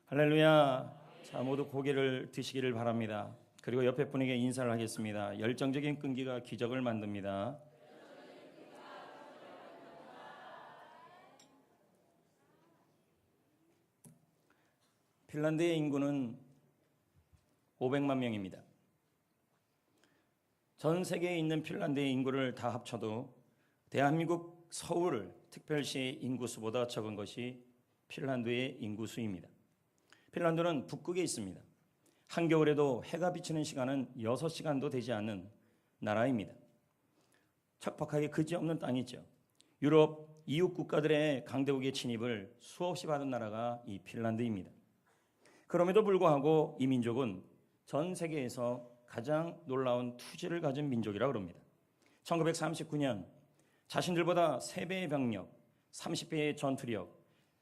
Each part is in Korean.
할렐루야. 자, 모두 고개를 드시기를 바랍니다. 그리고 옆에 분에게 인사를 하겠습니다. 열정적인 끈기가 기적을 만듭니다. 핀란드의 인구는 500만 명입니다. 전 세계에 있는 핀란드의 인구를 다 합쳐도 대한민국 서울 특별시 인구수보다 적은 것이 핀란드의 인구수입니다. 핀란드는 북극에 있습니다. 한겨울에도 해가 비치는 시간은 6시간도 되지 않는 나라입니다. 척박하게 그지없는 땅이죠. 유럽 이웃 국가들의 강대국의 침입을 수없이 받은 나라가 이 핀란드입니다. 그럼에도 불구하고 이 민족은 전 세계에서 가장 놀라운 투지를 가진 민족이라고 합니다. 1939년 자신들보다 3배의 병력, 30배의 전투력,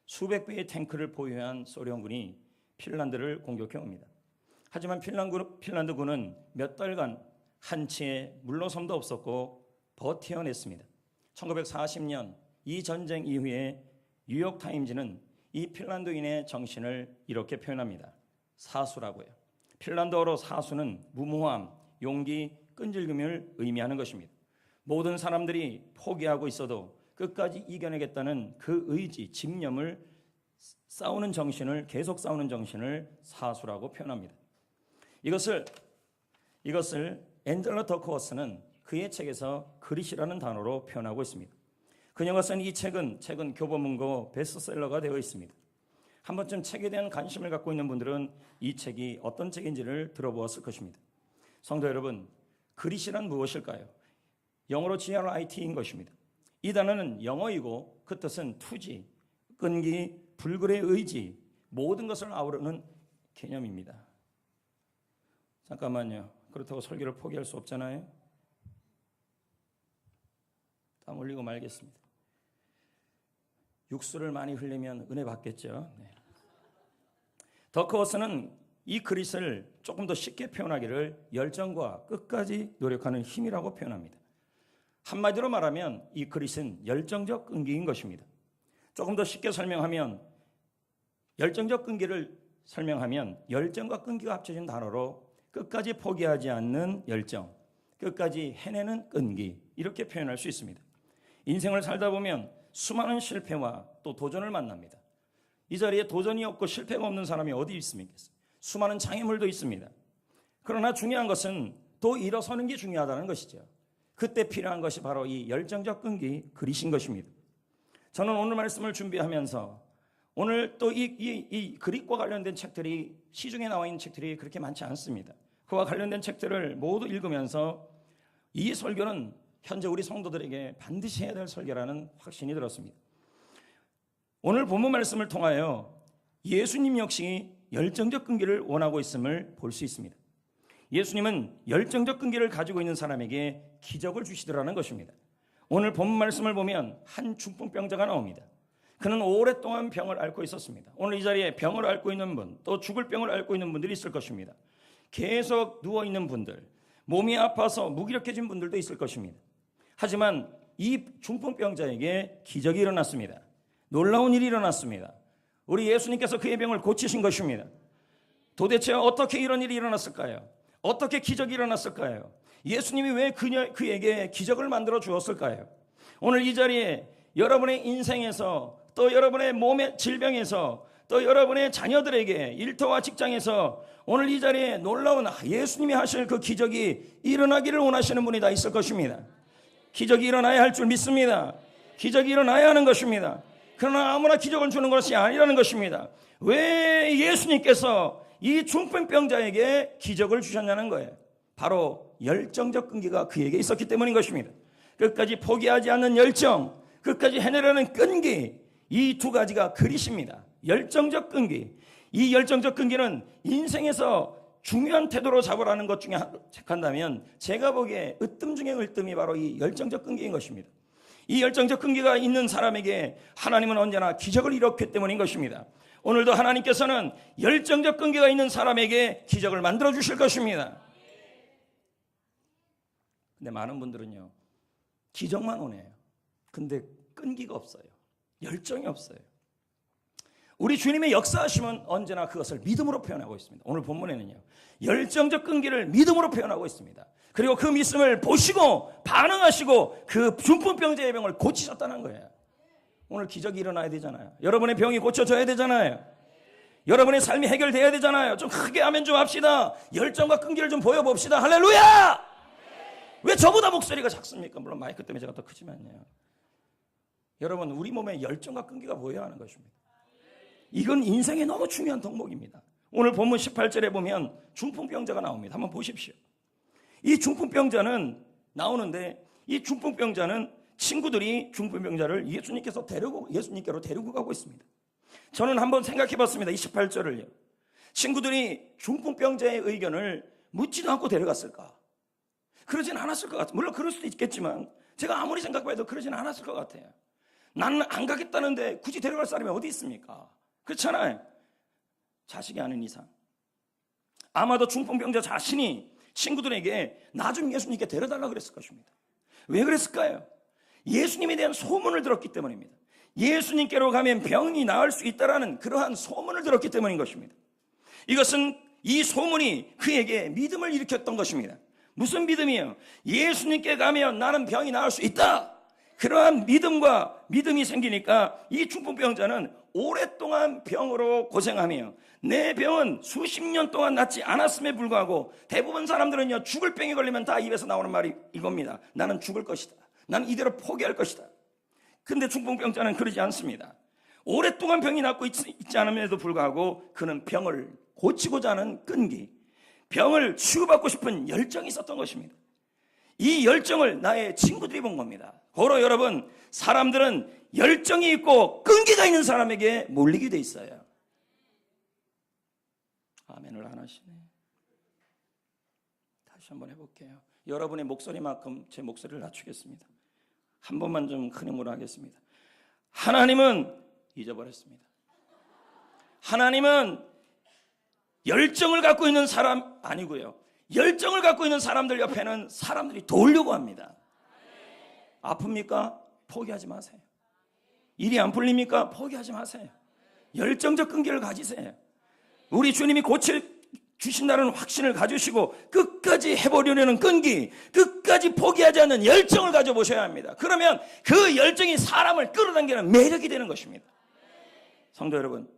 수백 배의 탱크를 보유한 소련군이 핀란드를 공격해 옵니다. 하지만 핀란드군은 몇 달간 한치의 물러섬도 없었고 버텨냈습니다. 1940년 이 전쟁 이후에 뉴욕타임즈는 이 핀란드인의 정신을 이렇게 표현합니다. 사수라고요. 핀란드어로 사수는 무모함, 용기, 끈질김을 의미하는 것입니다. 모든 사람들이 포기하고 있어도 끝까지 이겨내겠다는 그 의지, 집념을 싸우는 정신을, 계속 싸우는 정신을 사수라고 표현합니다. 이것을 앤젤라 더크워스는 그의 책에서 그릿이라는 단어로 표현하고 있습니다. 그녀가 쓴 이 책은 최근 교보문고 베스트셀러가 되어 있습니다. 한 번쯤 책에 대한 관심을 갖고 있는 분들은 이 책이 어떤 책인지를 들어보았을 것입니다. 성도 여러분, 그릿이란 무엇일까요? 영어로 GRIT인 것입니다. 이 단어는 영어이고 그 뜻은 투지, 끈기, 불굴의 의지, 모든 것을 아우르는 개념입니다. 잠깐만요. 그렇다고 설교를 포기할 수 없잖아요. 땀 흘리고 말겠습니다. 육수를 많이 흘리면 은혜 받겠죠. 네. 더크워스는 이 그릿을 조금 더 쉽게 표현하기를 열정과 끝까지 노력하는 힘이라고 표현합니다. 한마디로 말하면 이 그릿은 열정적 끈기인 것입니다. 조금 더 쉽게 설명하면 열정적 끈기를 설명하면 열정과 끈기가 합쳐진 단어로 끝까지 포기하지 않는 열정, 끝까지 해내는 끈기, 이렇게 표현할 수 있습니다. 인생을 살다 보면 수많은 실패와 또 도전을 만납니다. 이 자리에 도전이 없고 실패가 없는 사람이 어디 있습니까? 수많은 장애물도 있습니다. 그러나 중요한 것은 또 일어서는 게 중요하다는 것이죠. 그때 필요한 것이 바로 이 열정적 끈기, 그릿인 것입니다. 저는 오늘 말씀을 준비하면서 오늘 또 이 그릿과 관련된 책들이 시중에 나와 있는 책들이 그렇게 많지 않습니다. 그와 관련된 책들을 모두 읽으면서 이 설교는 현재 우리 성도들에게 반드시 해야 될 설교라는 확신이 들었습니다. 오늘 본문 말씀을 통하여 예수님 역시 열정적 끈기를 원하고 있음을 볼 수 있습니다. 예수님은 열정적 끈기를 가지고 있는 사람에게 기적을 주시더라는 것입니다. 오늘 본문 말씀을 보면 한 중풍병자가 나옵니다. 그는 오랫동안 병을 앓고 있었습니다. 오늘 이 자리에 병을 앓고 있는 분, 또 죽을 병을 앓고 있는 분들이 있을 것입니다. 계속 누워있는 분들, 몸이 아파서 무기력해진 분들도 있을 것입니다. 하지만 이 중풍병자에게 기적이 일어났습니다. 놀라운 일이 일어났습니다. 우리 예수님께서 그의 병을 고치신 것입니다. 도대체 어떻게 이런 일이 일어났을까요? 어떻게 기적이 일어났을까요? 예수님이 왜 그에게 기적을 만들어 주었을까요? 오늘 이 자리에 여러분의 인생에서 또 여러분의 몸의 질병에서 또 여러분의 자녀들에게 일터와 직장에서 오늘 이 자리에 놀라운 예수님이 하실 그 기적이 일어나기를 원하시는 분이 다 있을 것입니다. 기적이 일어나야 할 줄 믿습니다. 기적이 일어나야 하는 것입니다. 그러나 아무나 기적을 주는 것이 아니라는 것입니다. 왜 예수님께서 이 중풍병자에게 기적을 주셨냐는 거예요. 바로 열정적 끈기가 그에게 있었기 때문인 것입니다. 끝까지 포기하지 않는 열정, 끝까지 해내려는 끈기, 이 두 가지가 그릿입니다. 열정적 끈기. 이 열정적 끈기는 인생에서 중요한 태도로 잡으라는 것 중에 한다면 제가 보기에 으뜸 중에 으뜸이 바로 이 열정적 끈기인 것입니다. 이 열정적 끈기가 있는 사람에게 하나님은 언제나 기적을 이뤘기 때문인 것입니다. 오늘도 하나님께서는 열정적 끈기가 있는 사람에게 기적을 만들어 주실 것입니다. 근데 많은 분들은요, 기적만 원해요. 근데 끈기가 없어요. 열정이 없어요. 우리 주님의 역사하심은 언제나 그것을 믿음으로 표현하고 있습니다. 오늘 본문에는요, 열정적 끈기를 믿음으로 표현하고 있습니다. 그리고 그 믿음을 보시고 반응하시고 그 중풍병자의 병을 고치셨다는 거예요. 오늘 기적이 일어나야 되잖아요. 여러분의 병이 고쳐져야 되잖아요. 여러분의 삶이 해결돼야 되잖아요. 좀 크게 하면 좀 합시다. 열정과 끈기를 좀 보여봅시다. 할렐루야! 왜 저보다 목소리가 작습니까? 물론 마이크 때문에 제가 더 크지만요. 여러분, 우리 몸에 열정과 끈기가 보여야 하는 것입니다. 이건 인생에 너무 중요한 덕목입니다. 오늘 본문 18절에 보면 중풍병자가 나옵니다. 한번 보십시오. 이 중풍병자는 나오는데, 이 중풍병자는 친구들이 중풍병자를 예수님께로 데리고 가고 있습니다. 저는 한번 생각해 봤습니다. 이 18절을요. 친구들이 중풍병자의 의견을 묻지도 않고 데려갔을까? 그러진 않았을 것 같아요. 물론 그럴 수도 있겠지만 제가 아무리 생각해도 그러진 않았을 것 같아요. 나는 안 가겠다는데 굳이 데려갈 사람이 어디 있습니까? 그렇잖아요. 자식이 아닌 이상. 아마도 중풍병자 자신이 친구들에게 나 좀 예수님께 데려달라고 그랬을 것입니다. 왜 그랬을까요? 예수님에 대한 소문을 들었기 때문입니다. 예수님께로 가면 병이 나을 수 있다라는 그러한 소문을 들었기 때문인 것입니다. 이 소문이 그에게 믿음을 일으켰던 것입니다. 무슨 믿음이에요? 예수님께 가면 나는 병이 나을 수 있다. 그러한 믿음이 생기니까 이 중풍병자는 오랫동안 병으로 고생하며 내 병은 수십 년 동안 낫지 않았음에 불구하고 대부분 사람들은요, 죽을 병이 걸리면 다 입에서 나오는 말이 이겁니다. 나는 죽을 것이다. 나는 이대로 포기할 것이다. 근데 중풍병자는 그러지 않습니다. 오랫동안 병이 낫고 있지 않음에도 불구하고 그는 병을 고치고자 하는 끈기, 병을 치유받고 싶은 열정이 있었던 것입니다. 이 열정을 나의 친구들이 본 겁니다. 고로 여러분, 사람들은 열정이 있고 끈기가 있는 사람에게 몰리게 돼 있어요. 아멘을 안 하시네. 다시 한번 해볼게요. 여러분의 목소리만큼 제 목소리를 낮추겠습니다. 한 번만 좀 큰 힘으로 하겠습니다. 하나님은 잊어버렸습니다. 하나님은 열정을 갖고 있는 사람 아니고요, 열정을 갖고 있는 사람들 옆에는 사람들이 도우려고 합니다. 아픕니까? 포기하지 마세요. 일이 안 풀립니까? 포기하지 마세요. 열정적 끈기를 가지세요. 우리 주님이 고쳐주신다는 확신을 가지시고 끝까지 해보려는 끈기, 끝까지 포기하지 않는 열정을 가져보셔야 합니다. 그러면 그 열정이 사람을 끌어당기는 매력이 되는 것입니다. 성도 여러분,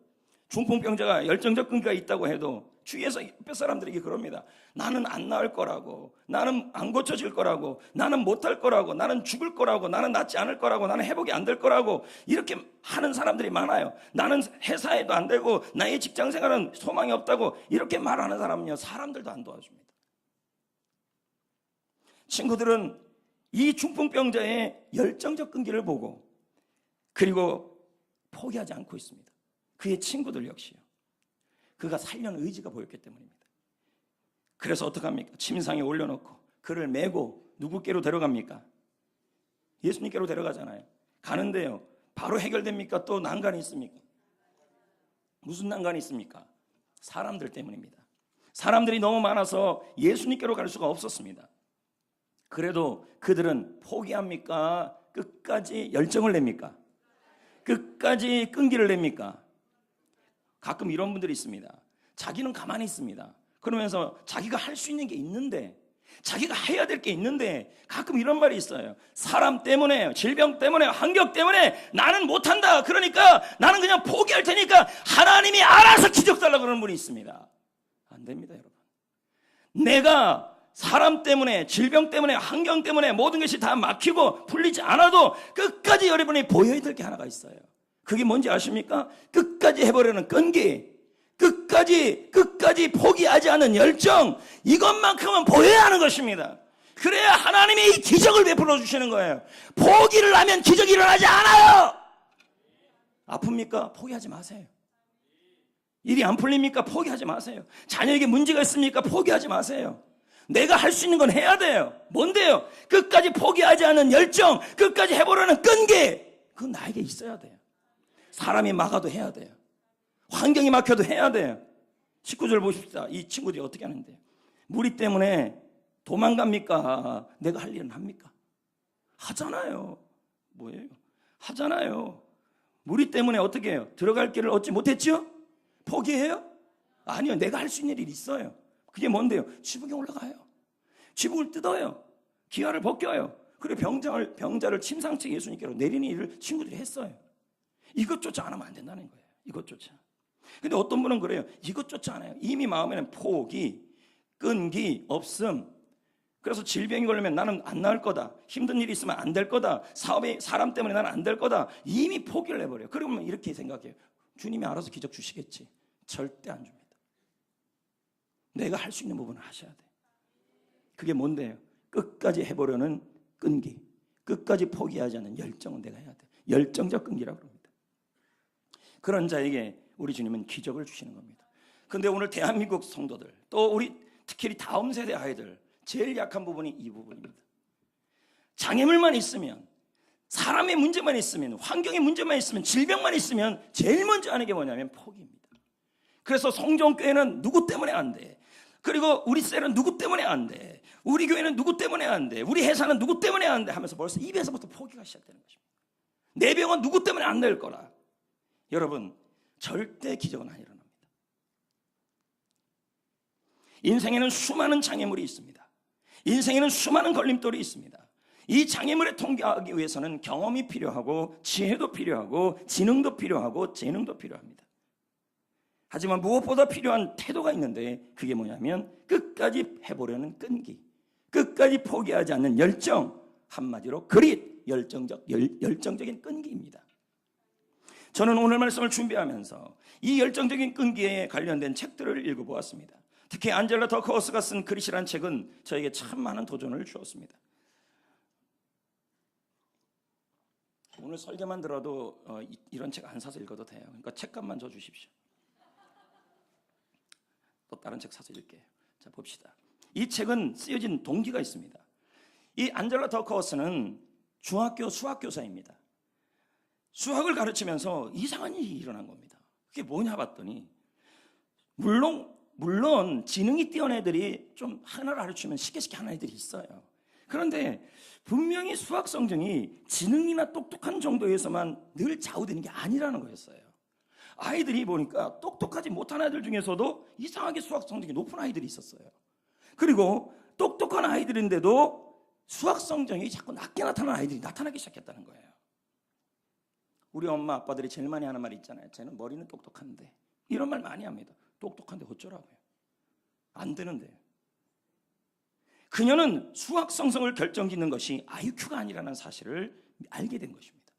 중풍병자가 열정적 끈기가 있다고 해도 주위에서 옆에 사람들에게 그럽니다. 나는 안 나을 거라고, 나는 안 고쳐질 거라고, 나는 못할 거라고, 나는 죽을 거라고, 나는 낫지 않을 거라고, 나는 회복이 안 될 거라고, 이렇게 하는 사람들이 많아요. 나는 회사에도 안 되고 나의 직장생활은 소망이 없다고 이렇게 말하는 사람은요, 사람들도 안 도와줍니다. 친구들은 이 중풍병자의 열정적 끈기를 보고 그리고 포기하지 않고 있습니다. 그의 친구들 역시요. 그가 살려는 의지가 보였기 때문입니다. 그래서 어떡합니까? 침상에 올려놓고 그를 메고 누구께로 데려갑니까? 예수님께로 데려가잖아요. 가는데요, 바로 해결됩니까? 또 난간이 있습니까? 무슨 난간이 있습니까? 사람들 때문입니다. 사람들이 너무 많아서 예수님께로 갈 수가 없었습니다. 그래도 그들은 포기합니까? 끝까지 열정을 냅니까? 끝까지 끈기를 냅니까? 가끔 이런 분들이 있습니다. 자기는 가만히 있습니다. 그러면서 자기가 할 수 있는 게 있는데, 자기가 해야 될 게 있는데 가끔 이런 말이 있어요. 사람 때문에, 질병 때문에, 환경 때문에 나는 못한다. 그러니까 나는 그냥 포기할 테니까 하나님이 알아서 기적 달라고 그러는 분이 있습니다. 안 됩니다, 여러분. 내가 사람 때문에, 질병 때문에, 환경 때문에 모든 것이 다 막히고 풀리지 않아도 끝까지 여러분이 보여야 될 게 하나가 있어요. 그게 뭔지 아십니까? 끝까지 해보려는 끈기, 끝까지 포기하지 않는 열정, 이것만큼은 보여야 하는 것입니다. 그래야 하나님이 이 기적을 베풀어 주시는 거예요. 포기를 하면 기적이 일어나지 않아요. 아픕니까? 포기하지 마세요. 일이 안 풀립니까? 포기하지 마세요. 자녀에게 문제가 있습니까? 포기하지 마세요. 내가 할 수 있는 건 해야 돼요. 뭔데요? 끝까지 포기하지 않는 열정, 끝까지 해보려는 끈기, 그건 나에게 있어야 돼요. 사람이 막아도 해야 돼요. 환경이 막혀도 해야 돼요. 19절 보십시다. 이 친구들이 어떻게 하는데, 무리 때문에 도망갑니까? 내가 할 일은 합니까? 하잖아요. 뭐예요? 하잖아요. 무리 때문에 어떻게 해요? 들어갈 길을 얻지 못했죠? 포기해요? 아니요. 내가 할 수 있는 일이 있어요. 그게 뭔데요? 지붕에 올라가요. 지붕을 뜯어요. 기와를 벗겨요. 그리고 병자를 침상째 예수님께로 내리는 일을 친구들이 했어요. 이것조차 안 하면 안 된다는 거예요. 이것조차. 근데 어떤 분은 그래요. 이것조차 안 해요. 이미 마음에는 포기, 끈기, 없음. 그래서 질병이 걸리면 나는 안 나을 거다. 힘든 일이 있으면 안 될 거다. 사업에 사람 때문에 나는 안 될 거다. 이미 포기를 해버려요. 그러면 이렇게 생각해요. 주님이 알아서 기적 주시겠지. 절대 안 줍니다. 내가 할 수 있는 부분을 하셔야 돼. 그게 뭔데요? 끝까지 해보려는 끈기, 끝까지 포기하지 않는 열정은 내가 해야 돼. 열정적 끈기라고 합니다. 그런 자에게 우리 주님은 기적을 주시는 겁니다. 그런데 오늘 대한민국 성도들, 또 우리 특히 다음 세대 아이들, 제일 약한 부분이 이 부분입니다. 장애물만 있으면, 사람의 문제만 있으면, 환경의 문제만 있으면, 질병만 있으면 제일 먼저 하는 게 뭐냐면 포기입니다. 그래서 성전교회는 누구 때문에 안 돼. 그리고 우리 셀은 누구 때문에 안 돼. 우리 교회는 누구 때문에 안 돼. 우리 회사는 누구 때문에 안 돼 하면서 벌써 입에서부터 포기가 시작되는 것입니다. 내 병은 누구 때문에 안 될 거라. 여러분, 절대 기적은 안 일어납니다. 인생에는 수많은 장애물이 있습니다. 인생에는 수많은 걸림돌이 있습니다. 이 장애물에 통과하기 위해서는 경험이 필요하고 지혜도 필요하고 지능도 필요하고 재능도 필요합니다. 하지만 무엇보다 필요한 태도가 있는데 그게 뭐냐면 끝까지 해보려는 끈기, 끝까지 포기하지 않는 열정, 한마디로 그릿, 열정적인 끈기입니다. 저는 오늘 말씀을 준비하면서 이 열정적인 끈기에 관련된 책들을 읽어보았습니다. 특히 안젤라 더크워스가 쓴 그릿이라는 책은 저에게 참 많은 도전을 주었습니다. 오늘 설교만 들어도 이런 책 안 사서 읽어도 돼요. 그러니까 책값만 줘 주십시오. 또 다른 책 사서 읽게요. 자, 봅시다. 이 책은 쓰여진 동기가 있습니다. 이 안젤라 더크워스는 중학교 수학교사입니다. 수학을 가르치면서 이상한 일이 일어난 겁니다. 그게 뭐냐 봤더니 물론 지능이 뛰어난 애들이 좀 하나를 가르치면 쉽게 하는 애들이 있어요. 그런데 분명히 수학 성적이 지능이나 똑똑한 정도에서만 늘 좌우되는 게 아니라는 거였어요. 아이들이 보니까 똑똑하지 못한 아이들 중에서도 이상하게 수학 성적이 높은 아이들이 있었어요. 그리고 똑똑한 아이들인데도 수학 성적이 자꾸 낮게 나타나는 아이들이 나타나기 시작했다는 거예요. 우리 엄마 아빠들이 제일 많이 하는 말이 있잖아요. 쟤는 머리는 똑똑한데. 이런 말 많이 합니다. 똑똑한데 어쩌라고요. 안 되는데요. 그녀는 수학 성성을 결정짓는 것이 IQ가 아니라는 사실을 알게 된 것입니다.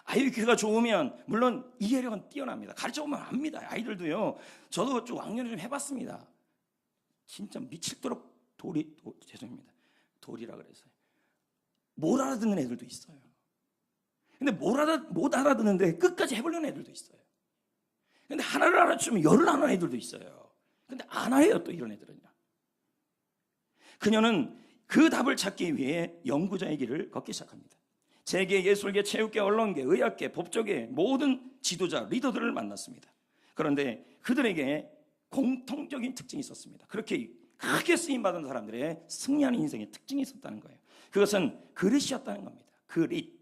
IQ가 좋으면 물론 이해력은 뛰어납니다. 가르쳐보면 압니다. 아이들도요. 저도 좀 왕년에 좀 해봤습니다. 진짜 미칠도록 죄송합니다. 돌이라 그랬어요. 못 알아듣는 애들도 있어요. 근데 못 알아듣는데 끝까지 해보려는 애들도 있어요. 근데 하나를 알아주면 열을 아는 애들도 있어요. 근데 안 해요, 또 이런 애들은요. 그녀는 그 답을 찾기 위해 연구자의 길을 걷기 시작합니다. 재계, 예술계, 체육계, 언론계, 의학계, 법조계 모든 지도자, 리더들을 만났습니다. 그런데 그들에게 공통적인 특징이 있었습니다. 그렇게 크게 쓰임받은 사람들의 승리하는 인생의 특징이 있었다는 거예요. 그것은 그릇이었다는 겁니다. 그릇.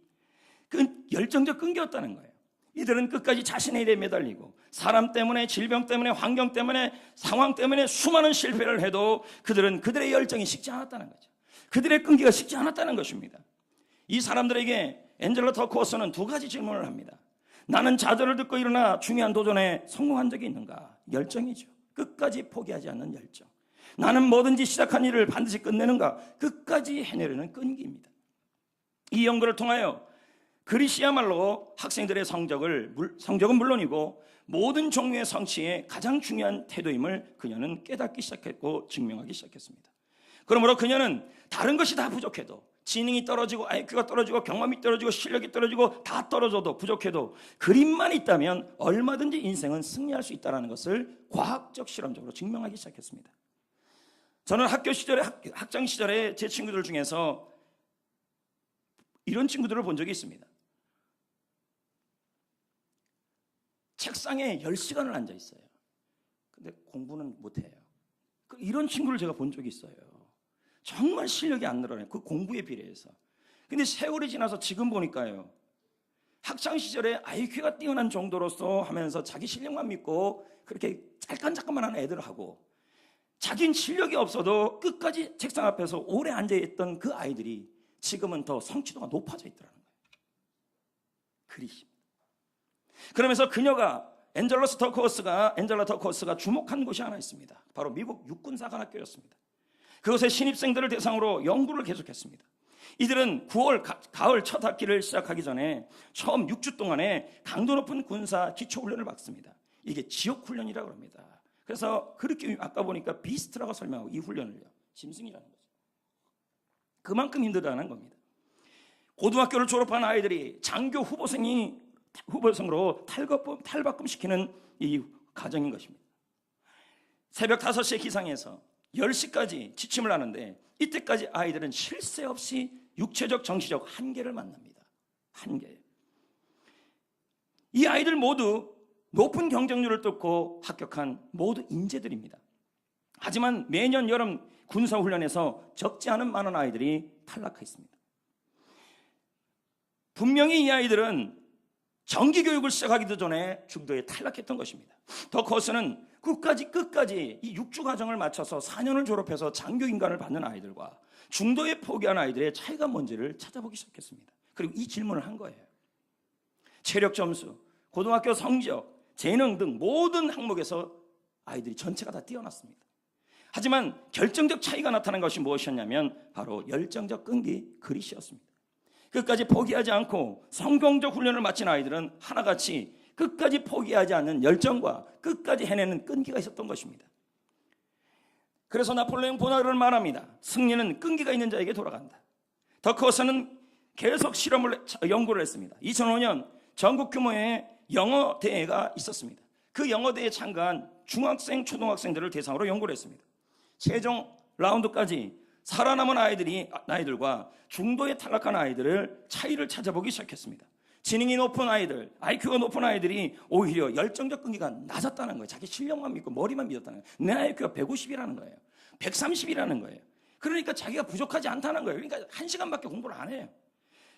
열정적 끈기였다는 거예요. 이들은 끝까지 자신의 일에 매달리고 사람 때문에, 질병 때문에, 환경 때문에, 상황 때문에 수많은 실패를 해도 그들은 그들의 열정이 식지 않았다는 거죠. 그들의 끈기가 식지 않았다는 것입니다. 이 사람들에게 안젤라 더크워스는 두 가지 질문을 합니다. 나는 좌절을 듣고 일어나 중요한 도전에 성공한 적이 있는가? 열정이죠. 끝까지 포기하지 않는 열정. 나는 뭐든지 시작한 일을 반드시 끝내는가? 끝까지 해내려는 끈기입니다. 이 연구를 통하여 그릿이야말로 학생들의 성적은 물론이고 모든 종류의 성취에 가장 중요한 태도임을 그녀는 깨닫기 시작했고 증명하기 시작했습니다. 그러므로 그녀는 다른 것이 다 부족해도, 지능이 떨어지고 IQ가 떨어지고 경험이 떨어지고 실력이 떨어지고 다 떨어져도 부족해도 그림만 있다면 얼마든지 인생은 승리할 수 있다는 것을 과학적 실험적으로 증명하기 시작했습니다. 저는 학창 시절에 제 친구들 중에서 이런 친구들을 본 적이 있습니다. 책상에 10시간을 앉아 있어요. 근데 공부는 못해요. 이런 친구를 제가 본 적이 있어요. 정말 실력이 안 늘어나요. 그 공부에 비례해서. 근데 세월이 지나서 지금 보니까요. 학창 시절에 IQ가 뛰어난 정도로서 하면서 자기 실력만 믿고 그렇게 잠깐만 하는 애들하고 자기는 실력이 없어도 끝까지 책상 앞에서 오래 앉아있던 그 아이들이 지금은 더 성취도가 높아져 있더라는 거예요. 그리십니다. 그러면서 그녀가 엔젤라 더커스가 주목한 곳이 하나 있습니다. 바로 미국 육군사관학교였습니다. 그것의 신입생들을 대상으로 연구를 계속했습니다. 이들은 9월 가을 첫 학기를 시작하기 전에 처음 6주 동안에 강도 높은 군사 기초훈련을 받습니다. 이게 지옥훈련이라고 합니다. 그래서 그렇게 아까 보니까 비스트라고 설명하고 이 훈련을요, 짐승이라는 거죠. 그만큼 힘들다는 겁니다. 고등학교를 졸업한 아이들이 장교 후보생으로 탈바꿈시키는 이 과정인 것입니다. 새벽 5시에 기상해서 10시까지 지침을 하는데 이때까지 아이들은 쉴 새 없이 육체적 정신적 한계를 만납니다. 한계. 이 아이들 모두 높은 경쟁률을 뚫고 합격한 모두 인재들입니다. 하지만 매년 여름 군사훈련에서 적지 않은 많은 아이들이 탈락했습니다. 분명히 이 아이들은 정기교육을 시작하기도 전에 중도에 탈락했던 것입니다. 더커스는 끝까지 이 6주 과정을 마쳐서 4년을 졸업해서 장교인간을 받는 아이들과 중도에 포기한 아이들의 차이가 뭔지를 찾아보기 시작했습니다. 그리고 이 질문을 한 거예요. 체력 점수, 고등학교 성적, 재능 등 모든 항목에서 아이들이 전체가 다 뛰어났습니다. 하지만 결정적 차이가 나타난 것이 무엇이었냐면 바로 열정적 끈기, 그릿이었습니다. 끝까지 포기하지 않고 성공적 훈련을 마친 아이들은 하나같이 끝까지 포기하지 않는 열정과 끝까지 해내는 끈기가 있었던 것입니다. 그래서 나폴레옹 보나르는 말합니다. 승리는 끈기가 있는 자에게 돌아간다. 더커스는 계속 연구를 했습니다. 2005년 전국 규모의 영어 대회가 있었습니다. 그 영어 대회에 참가한 중학생, 초등학생들을 대상으로 연구를 했습니다. 최종 라운드까지 살아남은 아이들과 중도에 탈락한 아이들을 차이를 찾아보기 시작했습니다. 지능이 높은 아이들, IQ가 높은 아이들이 오히려 열정적 끈기가 낮았다는 거예요. 자기 실력만 믿고 머리만 믿었다는 거예요. 내 IQ가 150이라는 거예요. 130이라는 거예요. 그러니까 자기가 부족하지 않다는 거예요. 그러니까 1시간밖에 공부를 안 해요.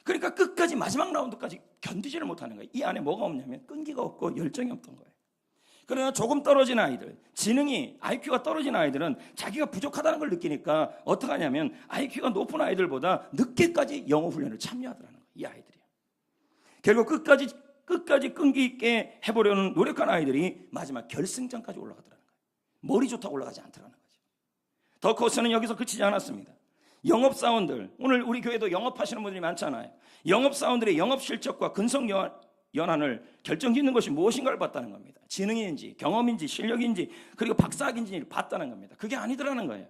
그러니까 끝까지 마지막 라운드까지 견디지를 못하는 거예요. 이 안에 뭐가 없냐면 끈기가 없고 열정이 없던 거예요. 그러나 조금 떨어진 아이들, 지능이 IQ가 떨어진 아이들은 자기가 부족하다는 걸 느끼니까 어떻게 하냐면 IQ가 높은 아이들보다 늦게까지 영어 훈련을 참여하더라는 거예요. 이 아이들이요. 결국 끝까지 끈기 있게 해보려는 노력한 아이들이 마지막 결승전까지 올라가더라는 거예요. 머리 좋다고 올라가지 않더라는 거죠. 더커스는 여기서 그치지 않았습니다. 영업사원들, 오늘 우리 교회도 영업하시는 분들이 많잖아요. 영업사원들의 영업 실적과 근성 연한을 결정짓는 것이 무엇인가를 봤다는 겁니다. 지능인지 경험인지 실력인지 그리고 박사학인지를 봤다는 겁니다. 그게 아니더라는 거예요.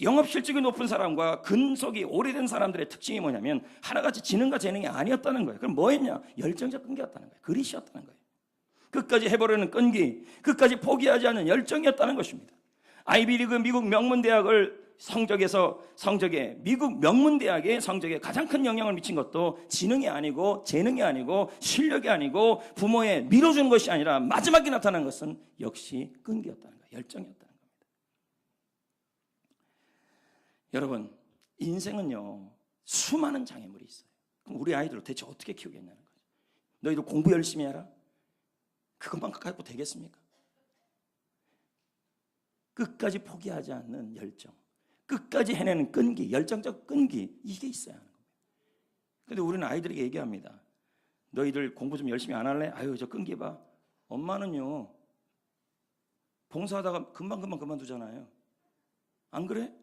영업 실적이 높은 사람과 근속이 오래된 사람들의 특징이 뭐냐면 하나같이 지능과 재능이 아니었다는 거예요. 그럼 뭐였냐? 열정적 끈기였다는 거예요. 그릿이었다는 거예요. 끝까지 해보려는 끈기, 끝까지 포기하지 않는 열정이었다는 것입니다. 아이비리그 미국 명문대학을 미국 명문대학의 성적에 가장 큰 영향을 미친 것도 지능이 아니고 재능이 아니고 실력이 아니고 부모의 밀어주는 것이 아니라 마지막에 나타난 것은 역시 끈기였다는 거예요. 열정이었다는 겁니다. 여러분, 인생은요 수많은 장애물이 있어요. 그럼 우리 아이들을 대체 어떻게 키우겠냐는 거죠. 너희들 공부 열심히 해라? 그것만 갖고 되겠습니까? 끝까지 포기하지 않는 열정, 끝까지 해내는 끈기, 열정적 끈기, 이게 있어야 하는 겁니다. 그런데 우리는 아이들에게 얘기합니다. 너희들 공부 좀 열심히 안 할래? 아유, 저 끈기 봐. 엄마는요 봉사하다가 금방 그만두잖아요. 안 그래?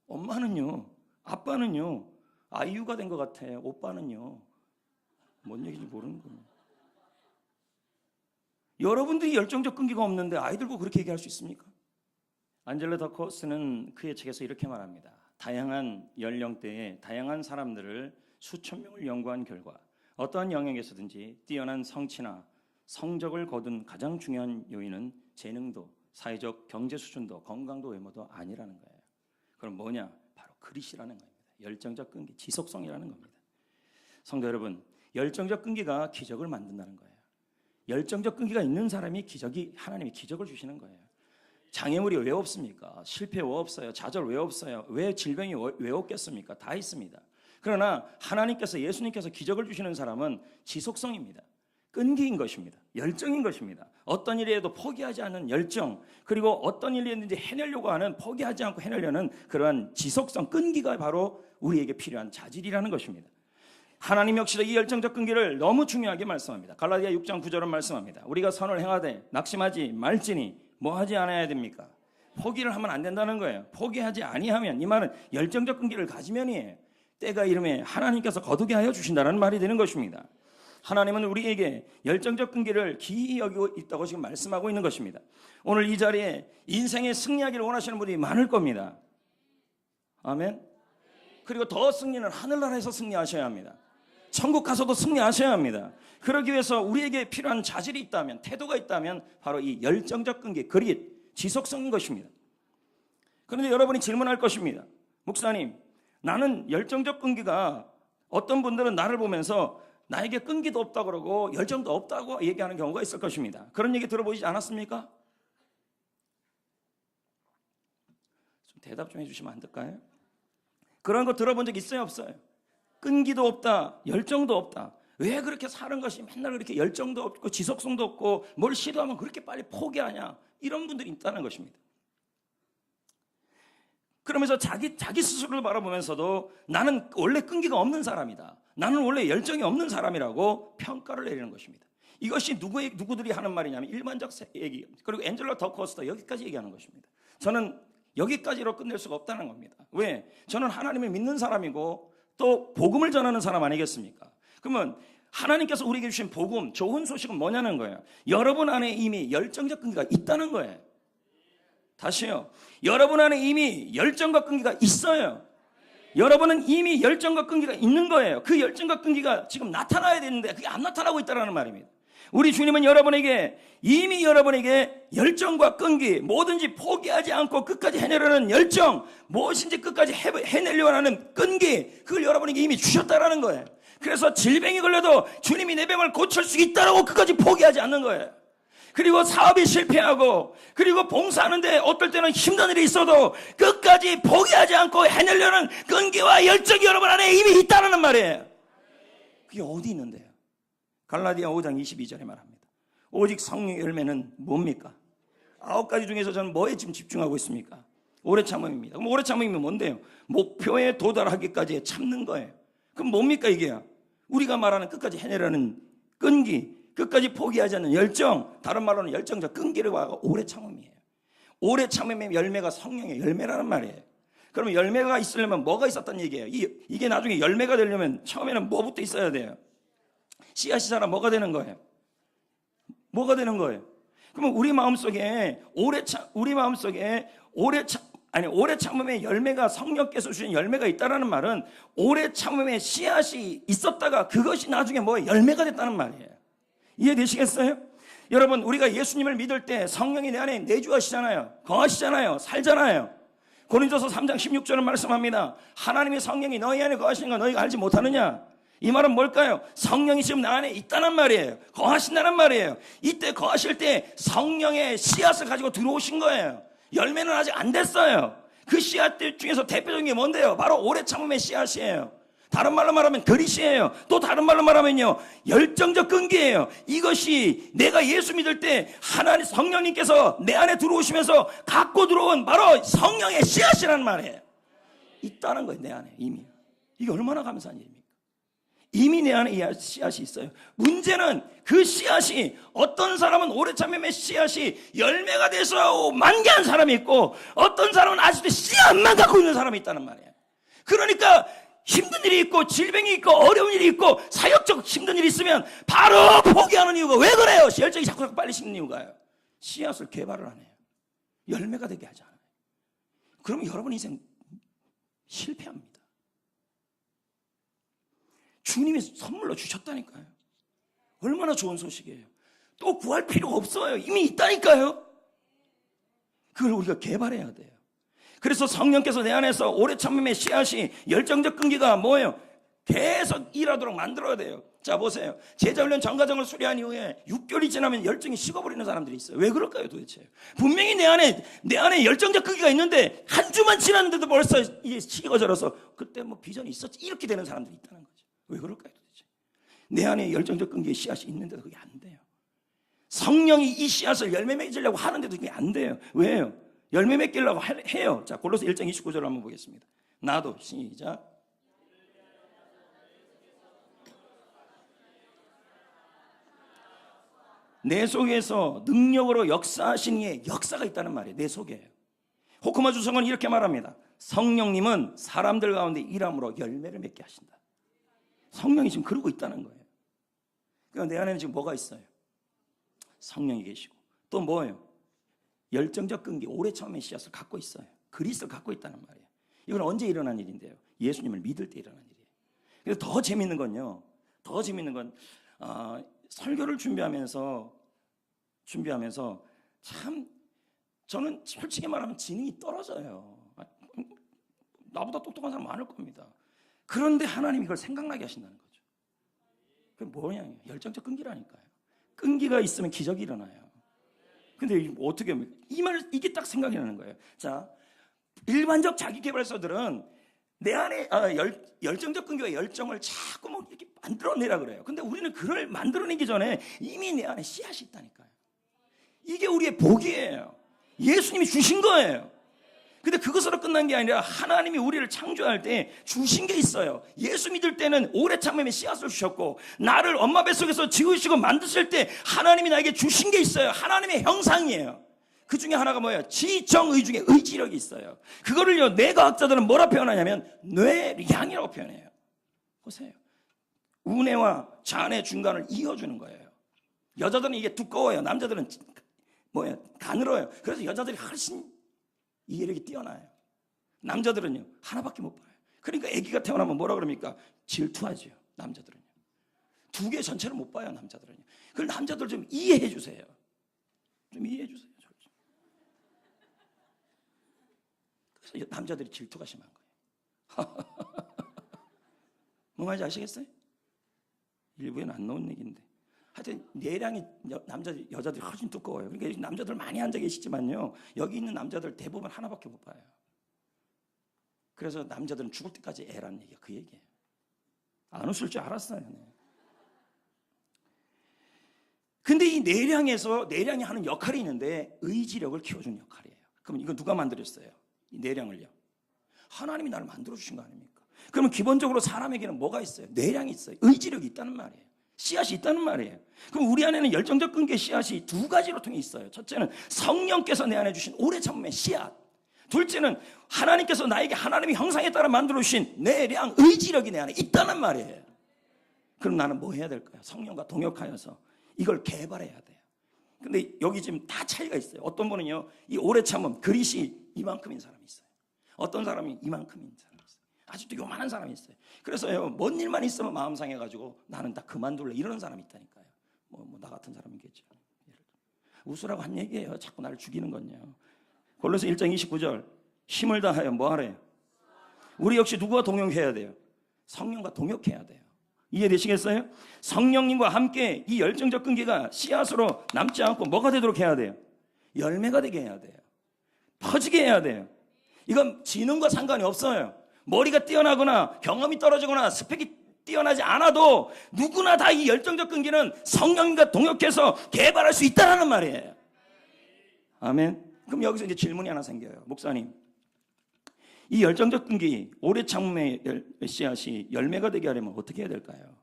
엄마는요, 아빠는요 아이유가 된 것 같아. 오빠는요 뭔 얘기인지 모르는 거예요. 여러분들이 열정적 끈기가 없는데 아이들 보고 그렇게 얘기할 수 있습니까? 안젤라 더커스는 그의 책에서 이렇게 말합니다. 다양한 연령대의 다양한 사람들을 수천 명을 연구한 결과 어떠한 영역에서든지 뛰어난 성취나 성적을 거둔 가장 중요한 요인은 재능도, 사회적 경제 수준도, 건강도, 외모도 아니라는 거예요. 그럼 뭐냐? 바로 그릿이라는 겁니다. 열정적 끈기, 지속성이라는 겁니다. 성도 여러분, 열정적 끈기가 기적을 만든다는 거예요. 열정적 끈기가 있는 사람이 하나님이 기적을 주시는 거예요. 장애물이 왜 없습니까? 실패 왜 없어요? 좌절 왜 없어요? 왜 질병이 왜 없겠습니까? 다 있습니다. 그러나 하나님께서, 예수님께서 기적을 주시는 사람은 지속성입니다. 끈기인 것입니다. 열정인 것입니다. 어떤 일에도 포기하지 않는 열정, 그리고 어떤 일이든지 해내려고 하는, 포기하지 않고 해내려는 그러한 지속성, 끈기가 바로 우리에게 필요한 자질이라는 것입니다. 하나님 역시도 이 열정적 끈기를 너무 중요하게 말씀합니다. 갈라디아 6장 9절은 말씀합니다. 우리가 선을 행하되 낙심하지 말지니 뭐 하지 않아야 됩니까? 포기를 하면 안 된다는 거예요. 포기하지 아니하면, 이 말은 열정적 끈기를 가지면이에요. 때가 이름에 하나님께서 거두게 하여 주신다는 말이 되는 것입니다. 하나님은 우리에게 열정적 끈기를 기이 여기고 있다고 지금 말씀하고 있는 것입니다. 오늘 이 자리에 인생의 승리하기를 원하시는 분이 많을 겁니다. 아멘. 그리고 더 승리는 하늘나라에서 승리하셔야 합니다. 천국 가서도 승리하셔야 합니다. 그러기 위해서 우리에게 필요한 자질이 있다면, 태도가 있다면 바로 이 열정적 끈기, 그릿, 지속성인 것입니다. 그런데 여러분이 질문할 것입니다. 목사님, 나는 열정적 끈기가, 어떤 분들은 나를 보면서 나에게 끈기도 없다고 그러고 열정도 없다고 얘기하는 경우가 있을 것입니다. 그런 얘기 들어보시지 않았습니까? 좀 대답 좀 해주시면 안 될까요? 그런 거 들어본 적 있어요, 없어요? 끈기도 없다, 열정도 없다. 왜 그렇게 사는 것이 맨날 그렇게 열정도 없고 지속성도 없고 뭘 시도하면 그렇게 빨리 포기하냐, 이런 분들이 있다는 것입니다. 그러면서 자기 스스로를 바라보면서도 나는 원래 끈기가 없는 사람이다, 나는 원래 열정이 없는 사람이라고 평가를 내리는 것입니다. 이것이 누구들이 하는 말이냐면 일반적 얘기, 그리고 앤젤라 더커스터 여기까지 얘기하는 것입니다. 저는 여기까지로 끝낼 수가 없다는 겁니다. 왜? 저는 하나님을 믿는 사람이고 또 복음을 전하는 사람 아니겠습니까? 그러면 하나님께서 우리에게 주신 복음, 좋은 소식은 뭐냐는 거예요. 여러분 안에 이미 열정적 끈기가 있다는 거예요. 다시요, 여러분 안에 이미 열정과 끈기가 있어요. 여러분은 이미 열정과 끈기가 있는 거예요. 그 열정과 끈기가 지금 나타나야 되는데 그게 안 나타나고 있다는 말입니다. 우리 주님은 이미 여러분에게 열정과 끈기, 뭐든지 포기하지 않고 끝까지 해내려는 열정, 무엇인지 끝까지 해내려고 하는 끈기, 그걸 여러분에게 이미 주셨다라는 거예요. 그래서 질병이 걸려도 주님이 내 병을 고칠 수 있다라고 끝까지 포기하지 않는 거예요. 그리고 사업이 실패하고, 그리고 봉사하는데 어떨 때는 힘든 일이 있어도 끝까지 포기하지 않고 해내려는 끈기와 열정이 여러분 안에 이미 있다는 말이에요. 그게 어디 있는데요? 갈라디아 5장 22절에 말합니다. 오직 성령의 열매는 뭡니까? 9가지 중에서 저는 뭐에 지금 집중하고 있습니까? 오래 참음입니다. 그럼 오래 참음이면 뭔데요? 목표에 도달하기까지 참는 거예요. 그럼 뭡니까 이게? 우리가 말하는 끝까지 해내려는 끈기, 끝까지 포기하지 않는 열정, 다른 말로는 열정적 끈기를 하고 오래 참음이에요. 오래 참음의 열매가 성령의 열매라는 말이에요. 그러면 열매가 있으려면 뭐가 있었단 얘기예요? 이게 나중에 열매가 되려면 처음에는 뭐부터 있어야 돼요? 씨앗이 자라 뭐가 되는 거예요? 뭐가 되는 거예요? 그러면 우리 마음속에 오래 참음의 열매가, 성령께서 주신 열매가 있다라는 말은 오래 참음의 씨앗이 있었다가 그것이 나중에 뭐예요? 열매가 됐다는 말이에요. 이해되시겠어요? 여러분, 우리가 예수님을 믿을 때 성령이 내 안에 내주하시잖아요. 거하시잖아요. 살잖아요. 고린도서 3장 16절은 말씀합니다. 하나님의 성령이 너희 안에 거하시는 거 너희가 알지 못하느냐? 이 말은 뭘까요? 성령이 지금 나 안에 있다는 말이에요. 거하신다는 말이에요. 이때 거하실 때 성령의 씨앗을 가지고 들어오신 거예요. 열매는 아직 안 됐어요. 그 씨앗들 중에서 대표적인 게 뭔데요? 바로 오래 참음의 씨앗이에요. 다른 말로 말하면 그릿이에요. 또 다른 말로 말하면요, 열정적 끈기예요. 이것이 내가 예수 믿을 때 하나님 성령님께서 내 안에 들어오시면서 갖고 들어온 바로 성령의 씨앗이라는 말이에요. 있다는 거예요, 내 안에 이미. 이게 얼마나 감사한 일입니까? 이미 내 안에 이 씨앗이 있어요. 문제는 그 씨앗이, 어떤 사람은 오래 참음의 씨앗이 열매가 돼서 만개한 사람이 있고, 어떤 사람은 아직도 씨앗만 갖고 있는 사람이 있다는 말이에요. 그러니까 힘든 일이 있고 질병이 있고 어려운 일이 있고 사역적 힘든 일이 있으면 바로 포기하는 이유가 왜 그래요? 열정이 자꾸 빨리 식는 이유가요. 씨앗을 개발을 안 해요. 열매가 되게 하지 않아요. 그러면 여러분 인생 실패합니다. 주님이 선물로 주셨다니까요. 얼마나 좋은 소식이에요. 또 구할 필요가 없어요. 이미 있다니까요. 그걸 우리가 개발해야 돼요. 그래서 성령께서 내 안에서 오래 참음의 씨앗이, 열정적 끈기가 뭐예요? 계속 일하도록 만들어야 돼요. 자 보세요. 제자훈련 전과정을 수료한 이후에 6개월이 지나면 열정이 식어버리는 사람들이 있어요. 왜 그럴까요 도대체? 분명히 내 안에 열정적 끄기가 있는데 한 주만 지났는데도 벌써 이게 식어져서 그때 뭐 비전이 있었지 이렇게 되는 사람들이 있다는 거죠. 왜 그럴까요 도대체? 내 안에 열정적 끈기의 씨앗이 있는데도 그게 안 돼요. 성령이 이 씨앗을 열매 맺으려고 하는데도 그게 안 돼요. 왜요? 열매 맺으려고 해요. 자 골로새 1장 29절을 한번 보겠습니다. 나도 시작. 내 속에서 능력으로 역사하신 이의 역사가 있다는 말이에요. 내 속에. 호크마 주성은 이렇게 말합니다. 성령님은 사람들 가운데 일함으로 열매를 맺게 하신다. 성령이 지금 그러고 있다는 거예요. 그러니까 내 안에는 지금 뭐가 있어요? 성령이 계시고 또 뭐예요? 열정적 끈기, 오래 처음에 씨앗을 갖고 있어요. 그리스도를 갖고 있다는 말이에요. 이건 언제 일어난 일인데요? 예수님을 믿을 때 일어난 일이에요. 그래서 더 재밌는 건요. 설교를 준비하면서 참 저는 솔직히 말하면 지능이 떨어져요. 나보다 똑똑한 사람 많을 겁니다. 그런데 하나님이 이걸 생각나게 하신다는 거죠. 그게 뭐냐? 열정적 끈기라니까요. 끈기가 있으면 기적이 일어나요. 근데 어떻게 합니까? 이게 딱 생각이 나는 거예요. 자, 일반적 자기개발서들은 내 안에 열정적 끈기와 열정을 자꾸 뭐 이렇게 만들어내라 그래요. 근데 우리는 그걸 만들어내기 전에 이미 내 안에 씨앗이 있다니까요. 이게 우리의 복이에요. 예수님이 주신 거예요. 근데 그것으로 끝난 게 아니라 하나님이 우리를 창조할 때 주신 게 있어요. 예수 믿을 때는 오래 참음에 씨앗을 주셨고 나를 엄마 뱃속에서 지으시고 만드실 때 하나님이 나에게 주신 게 있어요. 하나님의 형상이에요. 그 중에 하나가 뭐예요? 지정의 중에 의지력이 있어요. 그거를요 뇌과학자들은 뭐라 표현하냐면 뇌량이라고 표현해요. 보세요. 우뇌와 좌뇌 중간을 이어주는 거예요. 여자들은 이게 두꺼워요. 남자들은 가늘어요. 그래서 여자들이 훨씬 이해력이 뛰어나요. 남자들은요 하나밖에 못 봐요. 그러니까 아기가 태어나면 뭐라 그럽니까? 질투하죠. 남자들은요. 두 개 전체를 못 봐요. 남자들은요. 그걸 남자들 좀 이해해 주세요. 좀 이해해 주세요. 그래서 남자들이 질투가 심한 거예요. 뭐 말인지 아시겠어요? 일부에는 안 나온 얘기인데 하여튼 뇌량이 여자들이 훨씬 두꺼워요. 그러니까 남자들 많이 앉아 계시지만요 여기 있는 남자들 대부분 하나밖에 못 봐요. 그래서 남자들은 죽을 때까지 애라는 얘기가 그 얘기예요. 안 웃을 줄 알았어요. 네. 근데 이 뇌량이 하는 역할이 있는데 의지력을 키워주는 역할이에요. 그럼 이거 누가 만들었어요? 이 뇌량을요. 하나님이 나를 만들어주신 거 아닙니까? 그러면 기본적으로 사람에게는 뭐가 있어요? 뇌량이 있어요. 의지력이 있다는 말이에요. 씨앗이 있다는 말이에요. 그럼 우리 안에는 열정적 끈기의 씨앗이 두 가지로 통해 있어요. 첫째는 성령께서 내 안에 주신 오래 참음의 씨앗. 둘째는 하나님께서 나에게 하나님의 형상에 따라 만들어주신 뇌량, 의지력이 내 안에 있다는 말이에요. 그럼 나는 뭐 해야 될까요? 성령과 동역하여서 이걸 개발해야 돼요. 근데 여기 지금 다 차이가 있어요. 어떤 분은요 이 오래 참음 그릿이 이만큼인 사람이 있어요. 어떤 사람이 이만큼인 사람이 있어요. 아직도 요만한 사람이 있어요. 그래서요 뭔 일만 있으면 마음 상해가지고 나는 다 그만둘래 이러는 사람이 있다니까요. 나 같은 사람이겠죠. 웃으라고 한 얘기예요. 자꾸 나를 죽이는 건요. 골로새 1장 29절 힘을 다하여 뭐 하래요? 우리 역시 누구와 동역해야 돼요? 성령과 동역해야 돼요. 이해되시겠어요? 성령님과 함께 이 열정적 끈기가 씨앗으로 남지 않고 뭐가 되도록 해야 돼요? 열매가 되게 해야 돼요. 퍼지게 해야 돼요. 이건 지능과 상관이 없어요. 머리가 뛰어나거나 경험이 떨어지거나 스펙이 뛰어나지 않아도 누구나 다 이 열정적 끈기는 성령님과 동역해서 개발할 수 있다는 말이에요. 아멘. 그럼 여기서 이제 질문이 하나 생겨요. 목사님, 이 열정적 끈기, 오래 참음의 씨앗이 열매가 되게 하려면 어떻게 해야 될까요?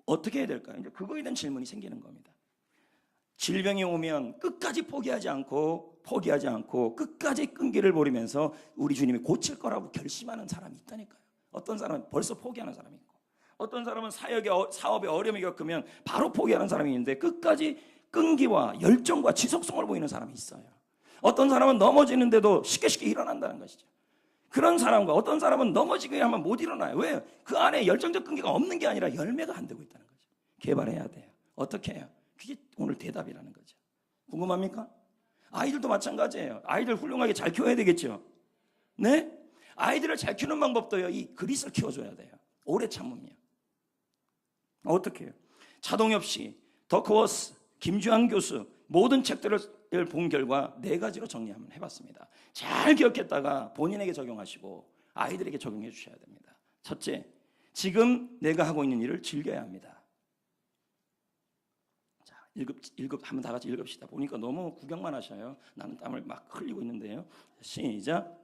어떻게 해야 될까요? 이제 그거에 대한 질문이 생기는 겁니다. 질병이 오면 끝까지 포기하지 않고 끝까지 끈기를 부리면서 우리 주님이 고칠 거라고 결심하는 사람이 있다니까요. 어떤 사람은 벌써 포기하는 사람이 있고 어떤 사람은 사업에 어려움이 겪으면 바로 포기하는 사람이 있는데 끝까지 끈기와 열정과 지속성을 보이는 사람이 있어요. 어떤 사람은 넘어지는데도 쉽게 일어난다는 것이죠. 그런 사람과 어떤 사람은 넘어지게 하면 못 일어나요. 왜요? 그 안에 열정적 끈기가 없는 게 아니라 열매가 안 되고 있다는 거죠. 개발해야 돼요. 어떻게 해요? 그게 오늘 대답이라는 거죠. 궁금합니까? 아이들도 마찬가지예요. 아이들 훌륭하게 잘 키워야 되겠죠. 네? 아이들을 잘 키우는 방법도요. 이 그릿을 키워줘야 돼요. 오래 참음이요. 어떻게 해요? 차동엽 씨, 더크워스, 김주한 교수 모든 책들을 본 결과 4가지로 정리 한번 해봤습니다. 잘 기억했다가 본인에게 적용하시고 아이들에게 적용해 주셔야 됩니다. 첫째, 지금 내가 하고 있는 일을 즐겨야 합니다. 자, 한번 다 같이 읽읍시다. 보니까 너무 구경만 하셔요. 나는 땀을 막 흘리고 있는데요. 시작.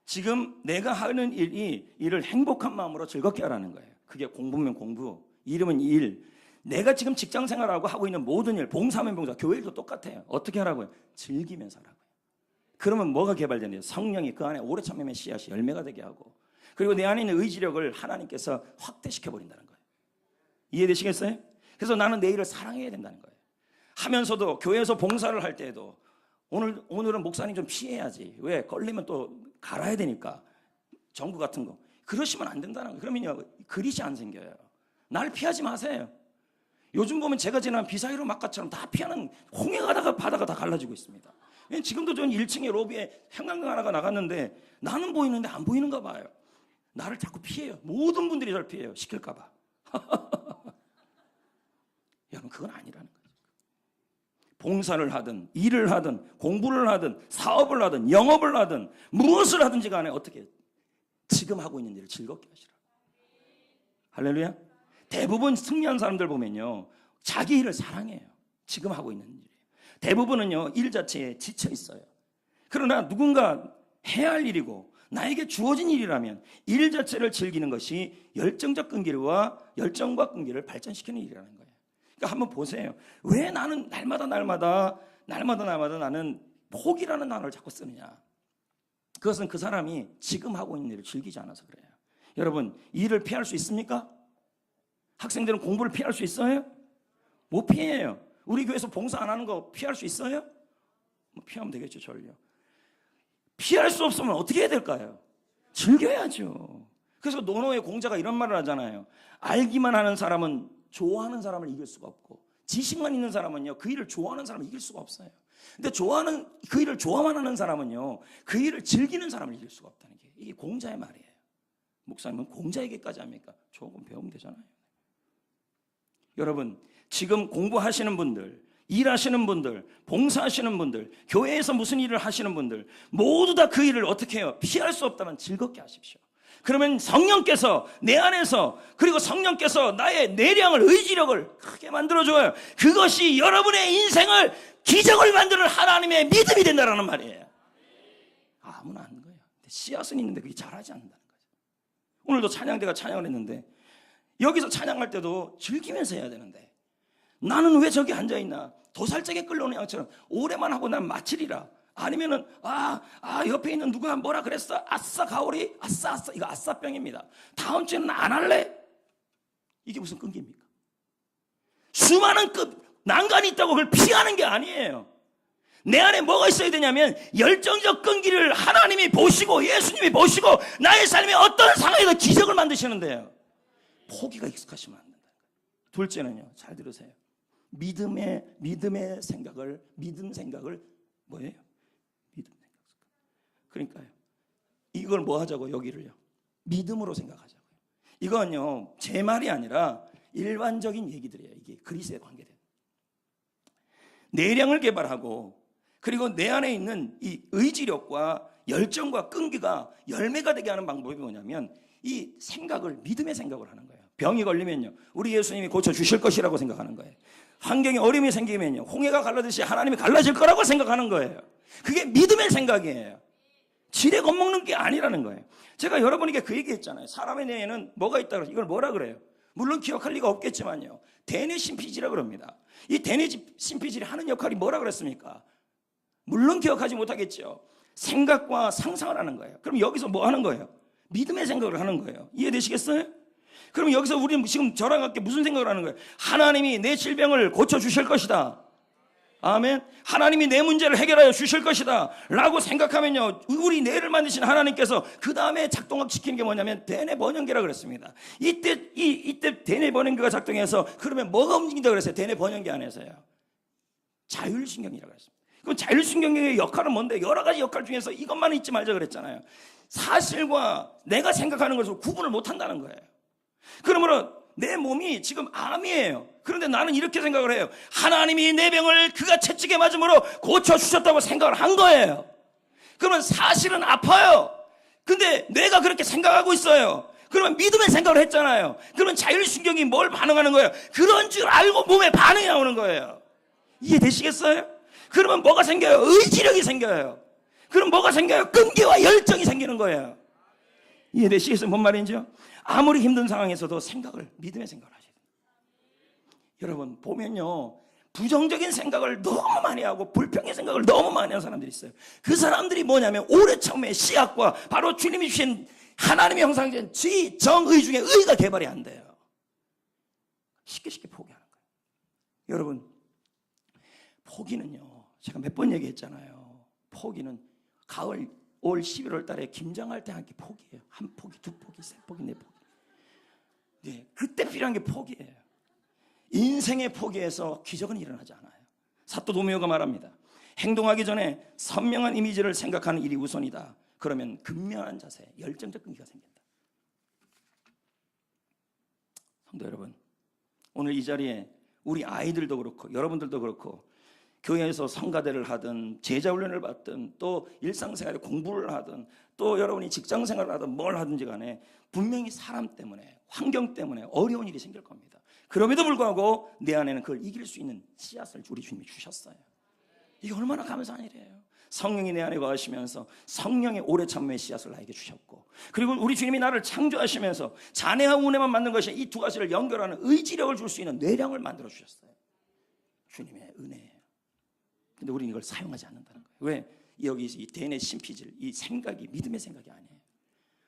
지금 내가 하는 일을 행복한 마음으로 즐겁게 하라는 거예요. 그게 공부면 공부, 일이면 일. 내가 지금 직장 생활하고 하고 있는 모든 일, 봉사면 봉사, 교회 일도 똑같아요. 어떻게 하라고요? 즐기면서 하라고요. 그러면 뭐가 개발되는데요? 성령이 그 안에 오래 참으면 씨앗이 열매가 되게 하고, 그리고 내 안에 있는 의지력을 하나님께서 확대시켜 버린다는 거예요. 이해되시겠어요? 그래서 나는 내 일을 사랑해야 된다는 거예요. 하면서도 교회에서 봉사를 할 때에도 오늘은 목사님 좀 피해야지. 왜? 걸리면 또 갈아야 되니까. 정부 같은 거. 그러시면 안 된다는 거예요. 그러면요, 그릿이 안 생겨요. 날 피하지 마세요. 요즘 보면 제가 지난 비사이로 막가처럼 다 피하는, 홍해 가다가 바다가 다 갈라지고 있습니다. 지금도 저는 1층에 로비에 형광등 하나가 나갔는데 나는 보이는데 안 보이는가 봐요. 나를 자꾸 피해요. 모든 분들이 저를 피해요. 시킬까 봐. 여러분, 그건 아니라는 거예요. 봉사를 하든 일을 하든 공부를 하든 사업을 하든 영업을 하든 무엇을 하든지 간에 어떻게 지금 하고 있는 일을 즐겁게 하시라. 할렐루야. 대부분 승리한 사람들 보면요, 자기 일을 사랑해요. 지금 하고 있는 일이에요. 대부분은요, 일 자체에 지쳐 있어요. 그러나 누군가 해야 할 일이고 나에게 주어진 일이라면 일 자체를 즐기는 것이 열정과 끈기를 발전시키는 일이라는 거예요. 그러니까 한번 보세요. 왜 나는 날마다 나는 포기라는 단어를 자꾸 쓰느냐? 그것은 그 사람이 지금 하고 있는 일을 즐기지 않아서 그래요. 여러분, 일을 피할 수 있습니까? 학생들은 공부를 피할 수 있어요? 못 피해요. 우리 교회에서 봉사 안 하는 거 피할 수 있어요? 피하면 되겠죠, 저를요. 피할 수 없으면 어떻게 해야 될까요? 즐겨야죠. 그래서 노노의 공자가 이런 말을 하잖아요. 알기만 하는 사람은 좋아하는 사람을 이길 수가 없고, 지식만 있는 사람은요, 그 일을 좋아하는 사람을 이길 수가 없어요. 근데 그 일을 좋아만 하는 사람은요, 그 일을 즐기는 사람을 이길 수가 없다는 게, 이게 공자의 말이에요. 목사님은 공자 얘기까지 합니까? 조금 배우면 되잖아요. 여러분, 지금 공부하시는 분들, 일하시는 분들, 봉사하시는 분들, 교회에서 무슨 일을 하시는 분들 모두 다 그 일을 어떻게 해요? 피할 수 없다면 즐겁게 하십시오. 그러면 성령께서 내 안에서, 그리고 성령께서 나의 내량을, 의지력을 크게 만들어줘요. 그것이 여러분의 인생을, 기적을 만드는 하나님의 믿음이 된다는 말이에요. 아무나 하는 거예요. 씨앗은 있는데 그게 자라지 않는다는 거죠. 오늘도 찬양대가 찬양을 했는데, 여기서 찬양할 때도 즐기면서 해야 되는데, 나는 왜 저기 앉아있나? 도살장에 끌려오는 양처럼 오래만 하고 난 마치리라. 아니면은 옆에 있는 누가 뭐라 그랬어? 아싸 가오리, 아싸 이거 아싸병입니다. 다음 주에는 안 할래? 이게 무슨 끈기입니까? 수많은 난간이 있다고 그걸 피하는 게 아니에요. 내 안에 뭐가 있어야 되냐면 열정적 끈기를 하나님이 보시고 예수님이 보시고 나의 삶에 어떤 상황에서 기적을 만드시는데요. 포기가 익숙하시면 안 된다. 둘째는요, 잘 들으세요. 믿음 생각을 뭐예요? 믿음 생각. 그러니까요, 이걸 뭐 하자고? 여기를요, 믿음으로 생각하자고요. 이건요, 제 말이 아니라 일반적인 얘기들이에요. 이게 그리스도에 관계돼요. 내량을 개발하고, 그리고 내 안에 있는 이 의지력과 열정과 끈기가 열매가 되게 하는 방법이 뭐냐면 이 생각을, 믿음의 생각을 하는 거예요. 병이 걸리면요, 우리 예수님이 고쳐주실 것이라고 생각하는 거예요. 환경에 어려움이 생기면요, 홍해가 갈라듯이 하나님이 갈라질 거라고 생각하는 거예요. 그게 믿음의 생각이에요. 지레 겁먹는 게 아니라는 거예요. 제가 여러분에게 그 얘기했잖아요. 사람의 뇌에는 뭐가 있다고, 이걸 뭐라 그래요? 물론 기억할 리가 없겠지만요, 대뇌 심피지라고 그럽니다. 이 대뇌 심피질이 하는 역할이 뭐라 그랬습니까? 물론 기억하지 못하겠죠. 생각과 상상을 하는 거예요. 그럼 여기서 뭐 하는 거예요? 믿음의 생각을 하는 거예요. 이해되시겠어요? 그럼 여기서 우리는 지금 저랑 함께 무슨 생각을 하는 거예요? 하나님이 내 질병을 고쳐주실 것이다. 아멘. 하나님이 내 문제를 해결하여 주실 것이다 라고 생각하면요, 우리 뇌를 만드신 하나님께서 그 다음에 작동시키는 게 뭐냐면 대뇌 번영계라고 그랬습니다. 이때 대뇌 번영계가 작동해서, 그러면 뭐가 움직인다고 그랬어요? 대뇌 번영계 안에서요, 자율신경이라고 했습니다. 그럼 자율신경의 역할은 뭔데? 여러 가지 역할 중에서 이것만 잊지 말자 그랬잖아요. 사실과 내가 생각하는 것을 구분을 못한다는 거예요. 그러므로 내 몸이 지금 암이에요. 그런데 나는 이렇게 생각을 해요. 하나님이 내 병을 그가 채찍에 맞음으로 고쳐주셨다고 생각을 한 거예요. 그러면 사실은 아파요. 근데 내가 그렇게 생각하고 있어요. 그러면 믿음의 생각을 했잖아요. 그러면 자율신경이 뭘 반응하는 거예요? 그런 줄 알고 몸에 반응이 나오는 거예요. 이해되시겠어요? 그러면 뭐가 생겨요? 의지력이 생겨요. 그럼 뭐가 생겨요? 끈기와 열정이 생기는 거예요. 이해되시겠어요? 뭔 말인지요? 아무리 힘든 상황에서도 믿음의 생각을 하셔야 돼요. 여러분 보면요, 부정적인 생각을 너무 많이 하고 불평의 생각을 너무 많이 하는 사람들이 있어요. 그 사람들이 뭐냐면 오래 처음에 씨앗과 바로 주님이 주신 하나님의 형상된 지, 정, 의 중에 의가 개발이 안 돼요. 쉽게 포기하는 거예요. 여러분, 포기는요, 제가 몇 번 얘기했잖아요. 포기는 가을, 올 11월 달에 김장할 때 한 게 포기예요. 한 포기, 두 포기, 세 포기, 네 포기. 네, 그때 필요한 게 포기예요. 인생의 포기에서 기적은 일어나지 않아요. 사또 도미오가 말합니다. 행동하기 전에 선명한 이미지를 생각하는 일이 우선이다. 그러면 근면한 자세, 열정적 끈기가 생긴다. 성도 여러분, 오늘 이 자리에 우리 아이들도 그렇고 여러분들도 그렇고 교회에서 성가대를 하든 제자훈련을 받든 또 일상생활에 공부를 하든 또 여러분이 직장생활을 하든 뭘 하든지 간에 분명히 사람 때문에 환경 때문에 어려운 일이 생길 겁니다. 그럼에도 불구하고 내 안에는 그걸 이길 수 있는 씨앗을 우리 주님이 주셨어요. 이게 얼마나 감사한 일이에요. 성령이 내 안에 거하시면서 성령의 오래 참음의 씨앗을 나에게 주셨고, 그리고 우리 주님이 나를 창조하시면서 자네와 운에만 만든 것이 이 두 가지를 연결하는 의지력을 줄 수 있는 뇌량을 만들어 주셨어요. 주님의 은혜예요. 근데 우리는 이걸 사용하지 않는다는 거예요. 왜? 여기 이 대뇌 심피질, 이 생각이 믿음의 생각이 아니에요.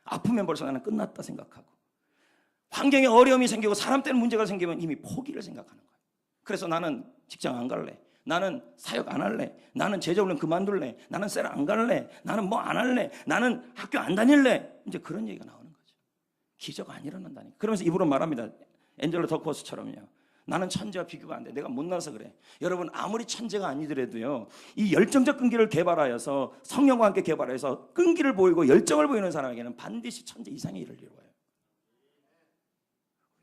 아프면 벌써 나는 끝났다 생각하고, 환경에 어려움이 생기고 사람 때문에 문제가 생기면 이미 포기를 생각하는 거예요. 그래서 나는 직장 안 갈래, 나는 사역 안 할래, 나는 제자훈련 그만둘래, 나는 셀 안 갈래, 나는 뭐 안 할래, 나는 학교 안 다닐래. 이제 그런 얘기가 나오는 거죠. 기적 안 일어난다니까. 그러면서 입으로 말합니다. 엔젤로 더코스처럼요. 나는 천재와 비교가 안 돼. 내가 못나서 그래. 여러분, 아무리 천재가 아니더라도요, 이 열정적 끈기를 개발하여서 성령과 함께 개발해서 끈기를 보이고 열정을 보이는 사람에게는 반드시 천재 이상의 일을 이루어요.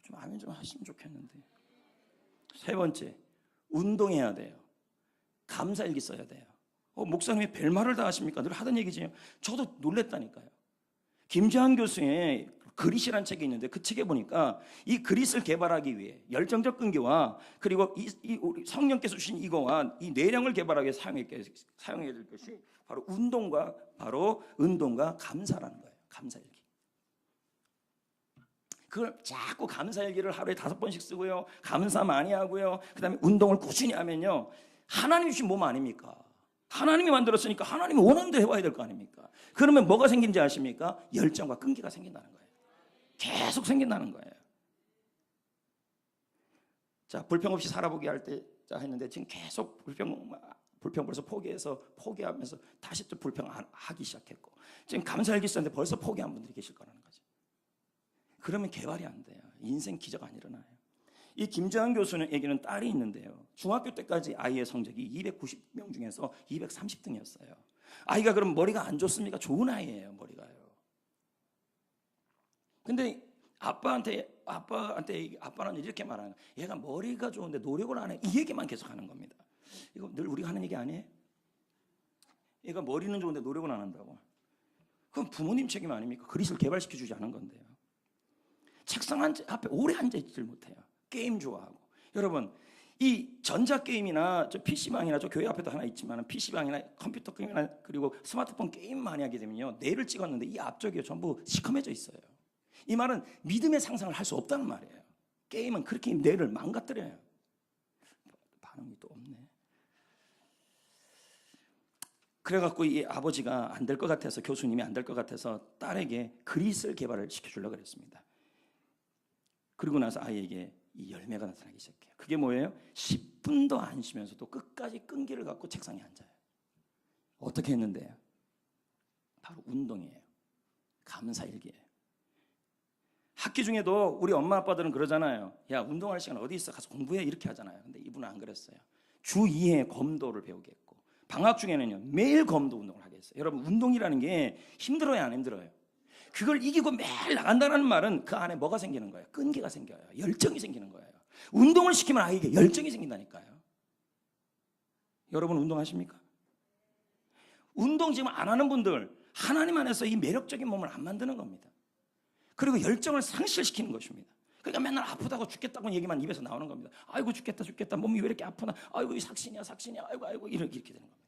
좀 아멘 좀 하시면 좋겠는데. 세 번째, 운동해야 돼요. 감사일기 써야 돼요. 목사님이 별말을 다 하십니까? 늘 하던 얘기지요. 저도 놀랬다니까요. 김재환 교수의 그릿이라는 책이 있는데 그 책에 보니까 이 그릿을 개발하기 위해 열정적 끈기와 그리고 우리 성령께서 주신 이거와 이 뇌량을 개발하기 위해 사용해야 될 것이 바로 운동과 감사라는 거예요. 감사일기. 그걸 자꾸 감사일기를 하루에 5번씩 쓰고요. 감사 많이 하고요. 그 다음에 운동을 꾸준히 하면요, 하나님이 주신 몸 아닙니까? 하나님이 만들었으니까 하나님이 원하는 대로 해와야 될 거 아닙니까? 그러면 뭐가 생긴지 아십니까? 열정과 끈기가 생긴다는 거예요. 계속 생긴다는 거예요. 자, 불평 없이 살아보기 할 때 했는데 지금 계속 불평 벌써 포기하면서 다시 또 불평하기 시작했고, 지금 감사일기 썼는데 벌써 포기한 분들이 계실 거라는 거죠. 그러면 개발이 안 돼요. 인생 기적 안 일어나요. 이 김재환 교수에게는 딸이 있는데요, 중학교 때까지 아이의 성적이 290명 중에서 230등이었어요. 아이가 그럼 머리가 안 좋습니까? 좋은 아이예요, 머리가요. 근데 아빠는 이렇게 말하는 거예요. 얘가 머리가 좋은데 노력을 안 해. 이 얘기만 계속 하는 겁니다. 이거 늘 우리가 하는 얘기 아니에요? 얘가 머리는 좋은데 노력을 안 한다고. 그건 부모님 책임 아닙니까? 그릿을 개발시켜 주지 않은 건데요. 책상 앞에 오래 앉아있질 못해요. 게임 좋아하고. 여러분, 이 전자게임이나 저 PC방이나 저 교회 앞에도 하나 있지만 PC방이나 컴퓨터 게임이나 그리고 스마트폰 게임 많이 하게 되면요, 뇌를 찍었는데 이 앞쪽이 전부 시커매져 있어요. 이 말은 믿음의 상상을 할 수 없다는 말이에요. 게임은 그렇게 뇌를 망가뜨려요. 반응이 또 없네. 그래갖고 이 아버지가 안 될 것 같아서, 교수님이 안 될 것 같아서 딸에게 그릿을 개발을 시켜주려고 그랬습니다. 그리고 나서 아이에게 이 열매가 나타나기 시작해요. 그게 뭐예요? 10분도 안 쉬면서도 끝까지 끈기를 갖고 책상에 앉아요. 어떻게 했는데요? 바로 운동이에요. 감사일기예요. 학기 중에도 우리 엄마 아빠들은 그러잖아요. 야, 운동할 시간 어디 있어? 가서 공부해. 이렇게 하잖아요. 근데 이분은 안 그랬어요. 주 2회 검도를 배우게 했고, 방학 중에는요 매일 검도 운동을 하게 했어요. 여러분 운동이라는 게 힘들어요, 안 힘들어요? 그걸 이기고 매일 나간다는 말은 그 안에 뭐가 생기는 거예요? 끈기가 생겨요. 열정이 생기는 거예요. 운동을 시키면 아이에게 열정이 생긴다니까요. 여러분 운동하십니까? 운동 지금 안 하는 분들 하나님 안에서 이 매력적인 몸을 안 만드는 겁니다. 그리고 열정을 상실시키는 것입니다. 그러니까 맨날 아프다고 죽겠다고 얘기만 입에서 나오는 겁니다. 아이고 죽겠다 몸이 왜 이렇게 아프나, 아이고 이 삭신이야 아이고 이렇게 되는 겁니다.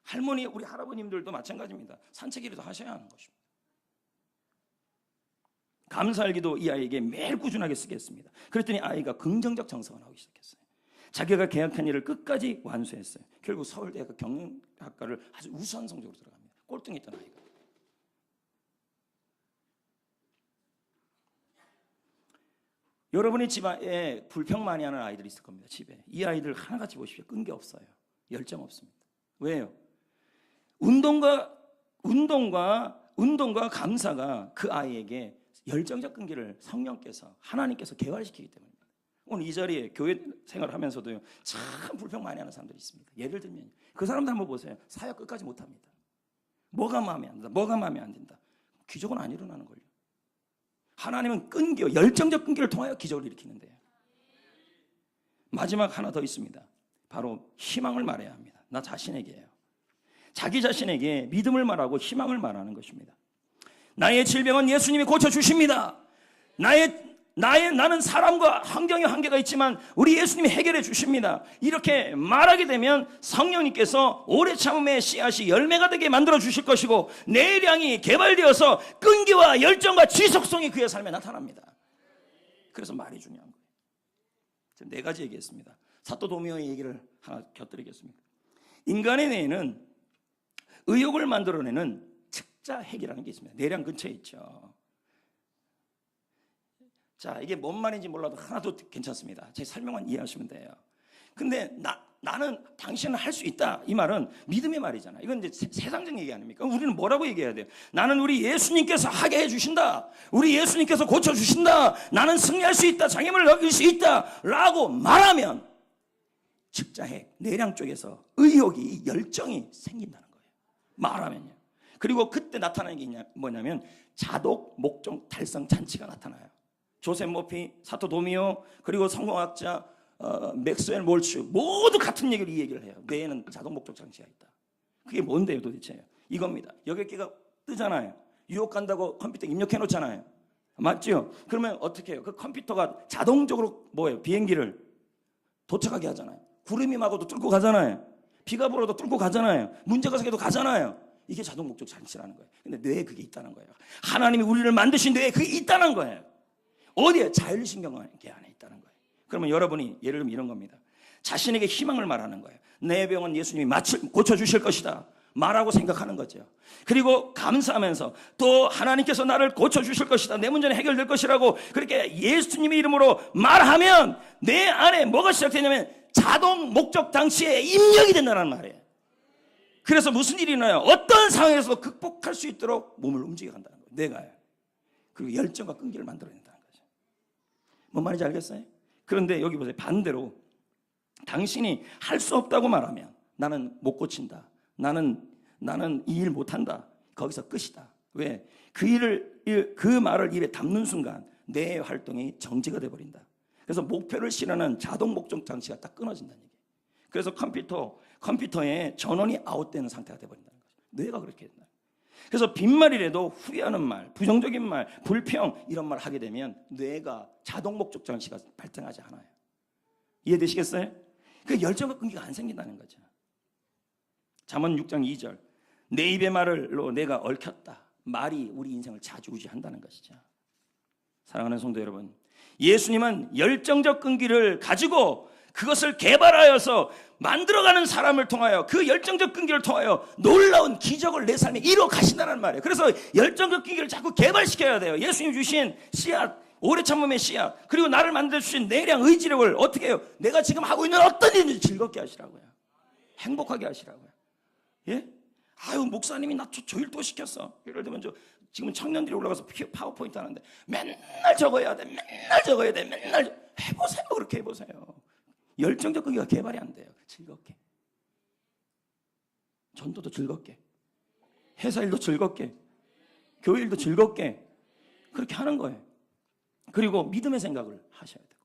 할머니 우리 할아버님들도 마찬가지입니다. 산책이라도 하셔야 하는 것입니다. 감사일기도 이 아이에게 매일 꾸준하게 쓰겠습니다. 그랬더니 아이가 긍정적 정서가 나오기 시작했어요. 자기가 계약한 일을 끝까지 완수했어요. 결국 서울대학교 경영학과를 아주 우수한 성적으로 들어갑니다. 꼴등에 있던 아이가. 여러분의 집안에 불평 많이 하는 아이들이 있을 겁니다. 집에. 이 아이들 하나같이 보십시오. 끈기 없어요. 열정 없습니다. 왜요? 운동과 감사가 그 아이에게 열정적 끈기를 성령께서 하나님께서 개발시키기 때문입니다. 오늘 이 자리에 교회 생활하면서도요 참 불평 많이 하는 사람들이 있습니다. 예를 들면 그 사람들 한번 보세요. 사역 끝까지 못합니다. 뭐가 마음에 안 든다, 뭐가 마음에 안 든다. 기적은 안 일어나는 걸요. 하나님은 끈기요 열정적 끈기를 통하여 기적을 일으키는데요. 마지막 하나 더 있습니다. 바로 희망을 말해야 합니다. 나 자신에게요. 자기 자신에게 믿음을 말하고 희망을 말하는 것입니다. 나의 질병은 예수님이 고쳐주십니다. 나는 사람과 환경의 한계가 있지만 우리 예수님이 해결해 주십니다. 이렇게 말하게 되면 성령님께서 오래 참음의 씨앗이 열매가 되게 만들어 주실 것이고 내량이 개발되어서 끈기와 열정과 지속성이 그의 삶에 나타납니다. 그래서 말이 중요한 거예요. 지금 4가지 얘기했습니다. 사또 도미오의 얘기를 하나 곁들이겠습니다. 인간의 뇌에는 의욕을 만들어내는 측자핵이라는 게 있습니다. 뇌량 근처에 있죠. 자, 이게 뭔 말인지 몰라도 하나도 괜찮습니다. 제 설명만 이해하시면 돼요. 근데 나는 당신은 할 수 있다. 이 말은 믿음의 말이잖아. 이건 이제 세상적 얘기 아닙니까? 우리는 뭐라고 얘기해야 돼요? 나는 우리 예수님께서 하게 해주신다. 우리 예수님께서 고쳐주신다. 나는 승리할 수 있다. 장애물을 넘길 수 있다. 라고 말하면 측자핵, 뇌량 쪽에서 의욕이, 열정이 생긴다는 거예요. 말하면요. 그리고 그때 나타나는 게 뭐냐면 자독, 목적, 달성, 잔치가 나타나요. 조셉 모피, 사토 도미오, 그리고 성공학자 맥스웰 몰츠 모두 같은 얘기를 이 얘기를 해요. 뇌에는 자동 목적 장치가 있다. 그게 뭔데요 도대체? 이겁니다. 여객기가 뜨잖아요. 유혹 간다고 컴퓨터에 입력해 놓잖아요. 맞죠? 그러면 어떻게 해요? 그 컴퓨터가 자동적으로 비행기를 도착하게 하잖아요. 구름이 마고도 뚫고 가잖아요. 비가 불어도 뚫고 가잖아요. 문제가 생겨도 가잖아요. 이게 자동 목적 장치라는 거예요. 근데 뇌에 그게 있다는 거예요. 하나님이 우리를 만드신 뇌에 그게 있다는 거예요. 어디에? 자율신경계 안에 있다는 거예요. 그러면 여러분이 예를 들면 이런 겁니다. 자신에게 희망을 말하는 거예요. 내 병은 예수님이 고쳐주실 것이다 말하고 생각하는 거죠. 그리고 감사하면서 또 하나님께서 나를 고쳐주실 것이다, 내 문제는 해결될 것이라고 그렇게 예수님의 이름으로 말하면 내 안에 뭐가 시작되냐면 자동 목적 장치에 입력이 된다는 말이에요. 그래서 무슨 일이 나요? 어떤 상황에서도 극복할 수 있도록 몸을 움직여 간다는 거예요. 내가요. 그리고 열정과 끈기를 만들어낸다는 거죠. 뭔 말인지 알겠어요? 그런데 여기 보세요. 반대로 당신이 할 수 없다고 말하면 나는 못 고친다, 나는 이 일 못한다, 거기서 끝이다. 왜? 그 말을 입에 담는 순간 내 활동이 정지가 돼버린다. 그래서 목표를 실현하는 자동 목적 장치가 딱 끊어진다는 얘기예요. 그래서 컴퓨터에 전원이 아웃되는 상태가 돼버린다는 거죠. 뇌가 그렇게 된다. 그래서 빈말이라도 후회하는 말, 부정적인 말, 불평 이런 말 하게 되면 뇌가 자동 목적 장치가 발생하지 않아요. 이해되시겠어요? 그 열정과 끈기가 안 생긴다는 거죠. 잠언 6장 2절 내 입의 말로 내가 얽혔다. 말이 우리 인생을 좌지우지한다는 것이죠. 사랑하는 성도 여러분, 예수님은 열정적 끈기를 가지고 그것을 개발하여서 만들어가는 사람을 통하여 그 열정적 끈기를 통하여 놀라운 기적을 내 삶에 이뤄 가신다는 말이에요. 그래서 열정적 끈기를 자꾸 개발시켜야 돼요. 예수님 주신 씨앗, 오래 참음의 씨앗, 그리고 나를 만들어주신 내량 의지력을 어떻게 해요? 내가 지금 하고 있는 어떤 일인지 즐겁게 하시라고요. 행복하게 하시라고요. 예? 아유, 목사님이 나 저 일도 시켰어. 예를 들면 지금 청년들이 올라가서 파워포인트 하는데 맨날 적어야 돼, 맨날 적어야 돼, 맨날 해보세요. 그렇게 해보세요. 열정적 끈기가 개발이 안 돼요. 즐겁게. 전도도 즐겁게, 회사 일도 즐겁게, 교회 일도 즐겁게 그렇게 하는 거예요. 그리고 믿음의 생각을 하셔야 되고,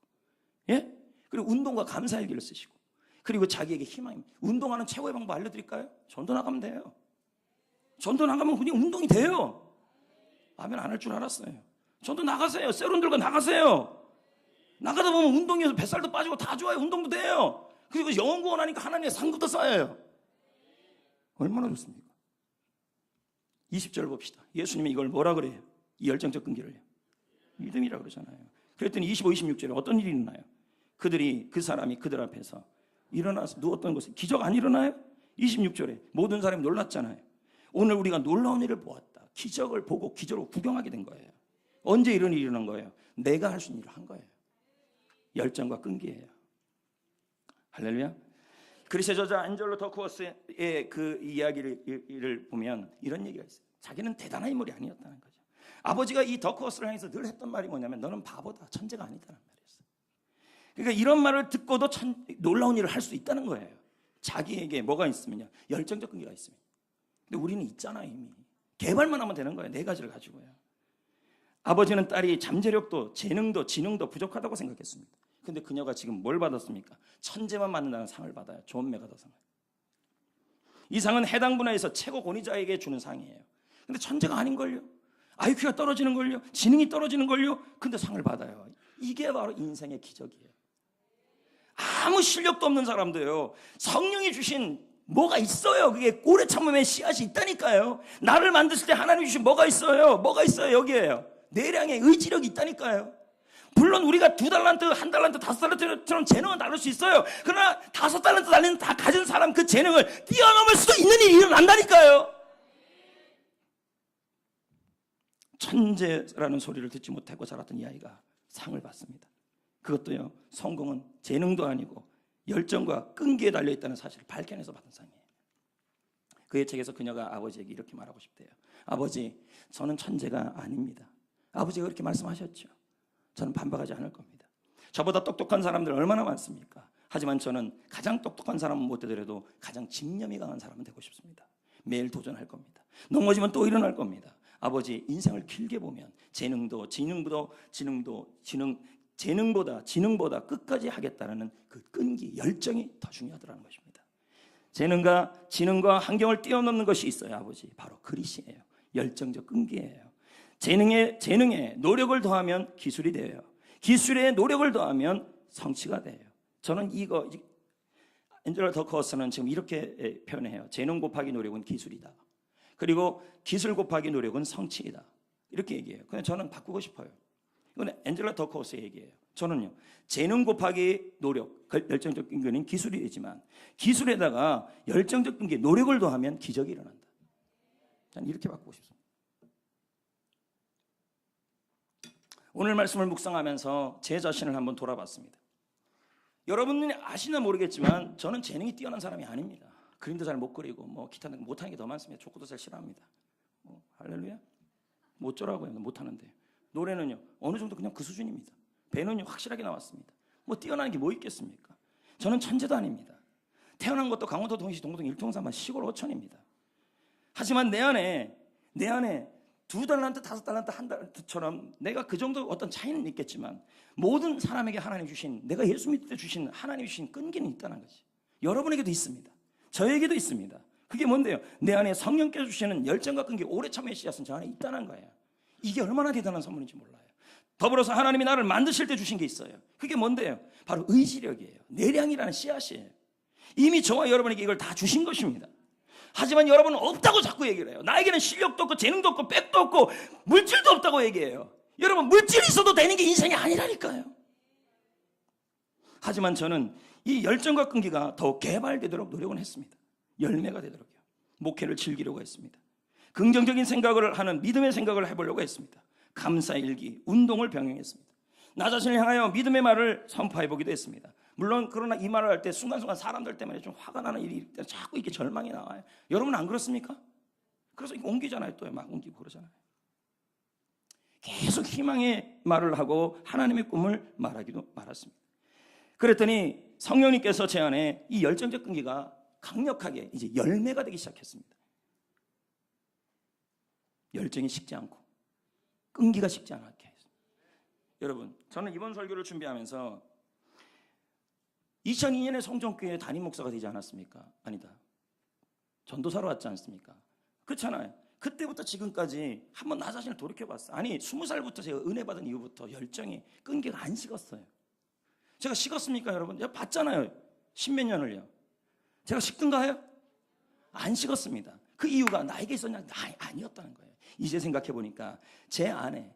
예? 그리고 운동과 감사일기를 쓰시고, 그리고 자기에게 희망입니다. 운동하는 최고의 방법 알려드릴까요? 전도 나가면 돼요. 전도 나가면 그냥 운동이 돼요. 아멘 안 할 줄 알았어요. 전도 나가세요. 세론 들고 나가세요. 나가다 보면 운동에서 뱃살도 빠지고 다 좋아요. 운동도 돼요. 그리고 영혼 구원하니까 하나님의 상급도 쌓여요. 얼마나 좋습니까? 20절 봅시다. 예수님이 이걸 뭐라 그래요? 이 열정적 끈기를요. 믿음이라고 그러잖아요. 그랬더니 25, 26절에 어떤 일이 일어나요? 그 사람이 그들 앞에서 일어나서 누웠던 곳에 기적 안 일어나요? 26절에 모든 사람이 놀랐잖아요. 오늘 우리가 놀라운 일을 보았다. 기적을 보고 기적으로 구경하게 된 거예요. 언제 이런 일이 일어난 거예요? 내가 할 수 있는 일을 한 거예요. 열정과 끈기예요. 할렐루야. 그리스의 저자 안젤로 더크워스의 그 이야기를 보면 이런 얘기가 있어요. 자기는 대단한 인물이 아니었다는 거죠. 아버지가 이 더크워스를 향해서 늘 했던 말이 뭐냐면 너는 바보다, 천재가 아니다라는 말이었어요. 그러니까 이런 말을 듣고도 놀라운 일을 할 수 있다는 거예요. 자기에게 뭐가 있으면요, 열정적 끈기가 있으면. 근데 우리는 있잖아. 이미 개발만 하면 되는 거예요. 네 가지를 가지고요. 아버지는 딸이 잠재력도 재능도 지능도 부족하다고 생각했습니다. 근데 그녀가 지금 뭘 받았습니까? 천재만 받는다는 상을 받아요. 존 메가더 상을. 이 상은 해당 분야에서 최고 권위자에게 주는 상이에요. 근데 천재가 아닌걸요? IQ가 떨어지는걸요? 지능이 떨어지는걸요? 근데 상을 받아요. 이게 바로 인생의 기적이에요. 아무 실력도 없는 사람도요, 성령이 주신 뭐가 있어요. 그게 오래 참음의 씨앗이 있다니까요. 나를 만드실 때 하나님 주신 뭐가 있어요. 뭐가 있어요. 여기에요. 내량의 의지력이 있다니까요. 물론 우리가 2달란트, 1달란트, 5달란트처럼 재능은 다를 수 있어요. 그러나 5달란트 달린 다 가진 사람 그 재능을 뛰어넘을 수도 있는 일이 일어난다니까요. 천재라는 소리를 듣지 못하고 자랐던 이 아이가 상을 받습니다. 그것도요, 성공은 재능도 아니고 열정과 끈기에 달려있다는 사실을 발견해서 받은 상이에요. 그의 책에서 그녀가 아버지에게 이렇게 말하고 싶대요. 아버지, 저는 천재가 아닙니다. 아버지가 그렇게 말씀하셨죠. 저는 반박하지 않을 겁니다. 저보다 똑똑한 사람들 얼마나 많습니까? 하지만 저는 가장 똑똑한 사람은 못 되더라도 가장 집념이 강한 사람은 되고 싶습니다. 매일 도전할 겁니다. 넘어지면 또 일어날 겁니다. 아버지, 인생을 길게 보면 재능보다 지능보다 끝까지 하겠다는 그 끈기, 열정이 더 중요하다는 것입니다. 재능과 지능과 환경을 뛰어넘는 것이 있어요. 아버지, 바로 그리스예요. 열정적 끈기예요. 재능에 노력을 더하면 기술이 돼요. 기술에 노력을 더하면 성취가 돼요. 저는 엔젤로 더크워스는 지금 이렇게 표현해요. 재능 곱하기 노력은 기술이다. 그리고 기술 곱하기 노력은 성취이다. 이렇게 얘기해요. 그냥 저는 바꾸고 싶어요. 이건 엔젤로 더크워스의 얘기예요. 저는요, 재능 곱하기 노력, 열정적 끈기는 기술이 되지만 기술에다가 열정적 끈기, 노력을 더하면 기적이 일어난다. 저는 이렇게 바꾸고 싶습니다. 오늘 말씀을 묵상하면서 제 자신을 한번 돌아봤습니다. 여러분이 아시나 모르겠지만 저는 재능이 뛰어난 사람이 아닙니다. 그림도 잘 못 그리고 기타 못하는 게 더 많습니다. 족구도 잘 싫어합니다. 할렐루야? 못 쩌라고요. 못하는데. 노래는요, 어느 정도 그냥 그 수준입니다. 배는요, 확실하게 나왔습니다. 뛰어난 게 뭐 있겠습니까? 저는 천재도 아닙니다. 태어난 것도 강원도 동시 동동 1통사만 시골 어촌입니다. 하지만 내 안에 2달란트, 5달란트, 1달란트처럼 내가 그 정도 어떤 차이는 있겠지만 모든 사람에게 하나님 주신, 내가 예수 믿을 때 주신 하나님 주신 끈기는 있다는 거지. 여러분에게도 있습니다. 저에게도 있습니다. 그게 뭔데요? 내 안에 성령께서 주시는 열정과 끈기, 오래 참의 씨앗은 저 안에 있다는 거예요. 이게 얼마나 대단한 선물인지 몰라요. 더불어서 하나님이 나를 만드실 때 주신 게 있어요. 그게 뭔데요? 바로 의지력이에요. 내량이라는 씨앗이에요. 이미 저와 여러분에게 이걸 다 주신 것입니다. 하지만 여러분은 없다고 자꾸 얘기를 해요. 나에게는 실력도 없고 재능도 없고 백도 없고 물질도 없다고 얘기해요. 여러분, 물질이 있어도 되는 게 인생이 아니라니까요. 하지만 저는 이 열정과 끈기가 더 개발되도록 노력은 했습니다. 열매가 되도록요. 목회를 즐기려고 했습니다. 긍정적인 생각을 하는 믿음의 생각을 해보려고 했습니다. 감사일기, 운동을 병행했습니다. 나 자신을 향하여 믿음의 말을 선포해보기도 했습니다. 물론 그러나 이 말을 할 때 순간순간 사람들 때문에 좀 화가 나는 일이 있을 때 자꾸 이렇게 절망이 나와요. 여러분 안 그렇습니까? 그래서 옮기잖아요. 또 막 옮기고 그러잖아요. 계속 희망의 말을 하고 하나님의 꿈을 말하기도 말았습니다. 그랬더니 성령님께서 제 안에 이 열정적 끈기가 강력하게 이제 열매가 되기 시작했습니다. 열정이 식지 않고 끈기가 식지 않게 했습니다. 여러분, 저는 이번 설교를 준비하면서 2002년에 성전교회 담임 목사가 되지 않았습니까? 아니다. 전도사로 왔지 않습니까? 그렇잖아요. 그때부터 지금까지 한번 나 자신을 돌이켜봤어요. 아니 20살부터 제가 은혜 받은 이후부터 열정이 끈기가 안 식었어요. 제가 식었습니까 여러분? 제가 봤잖아요. 십몇 년을요. 제가 식든가요? 안 식었습니다. 그 이유가 나에게 있었냐? 아니었다는 거예요. 이제 생각해보니까 제 안에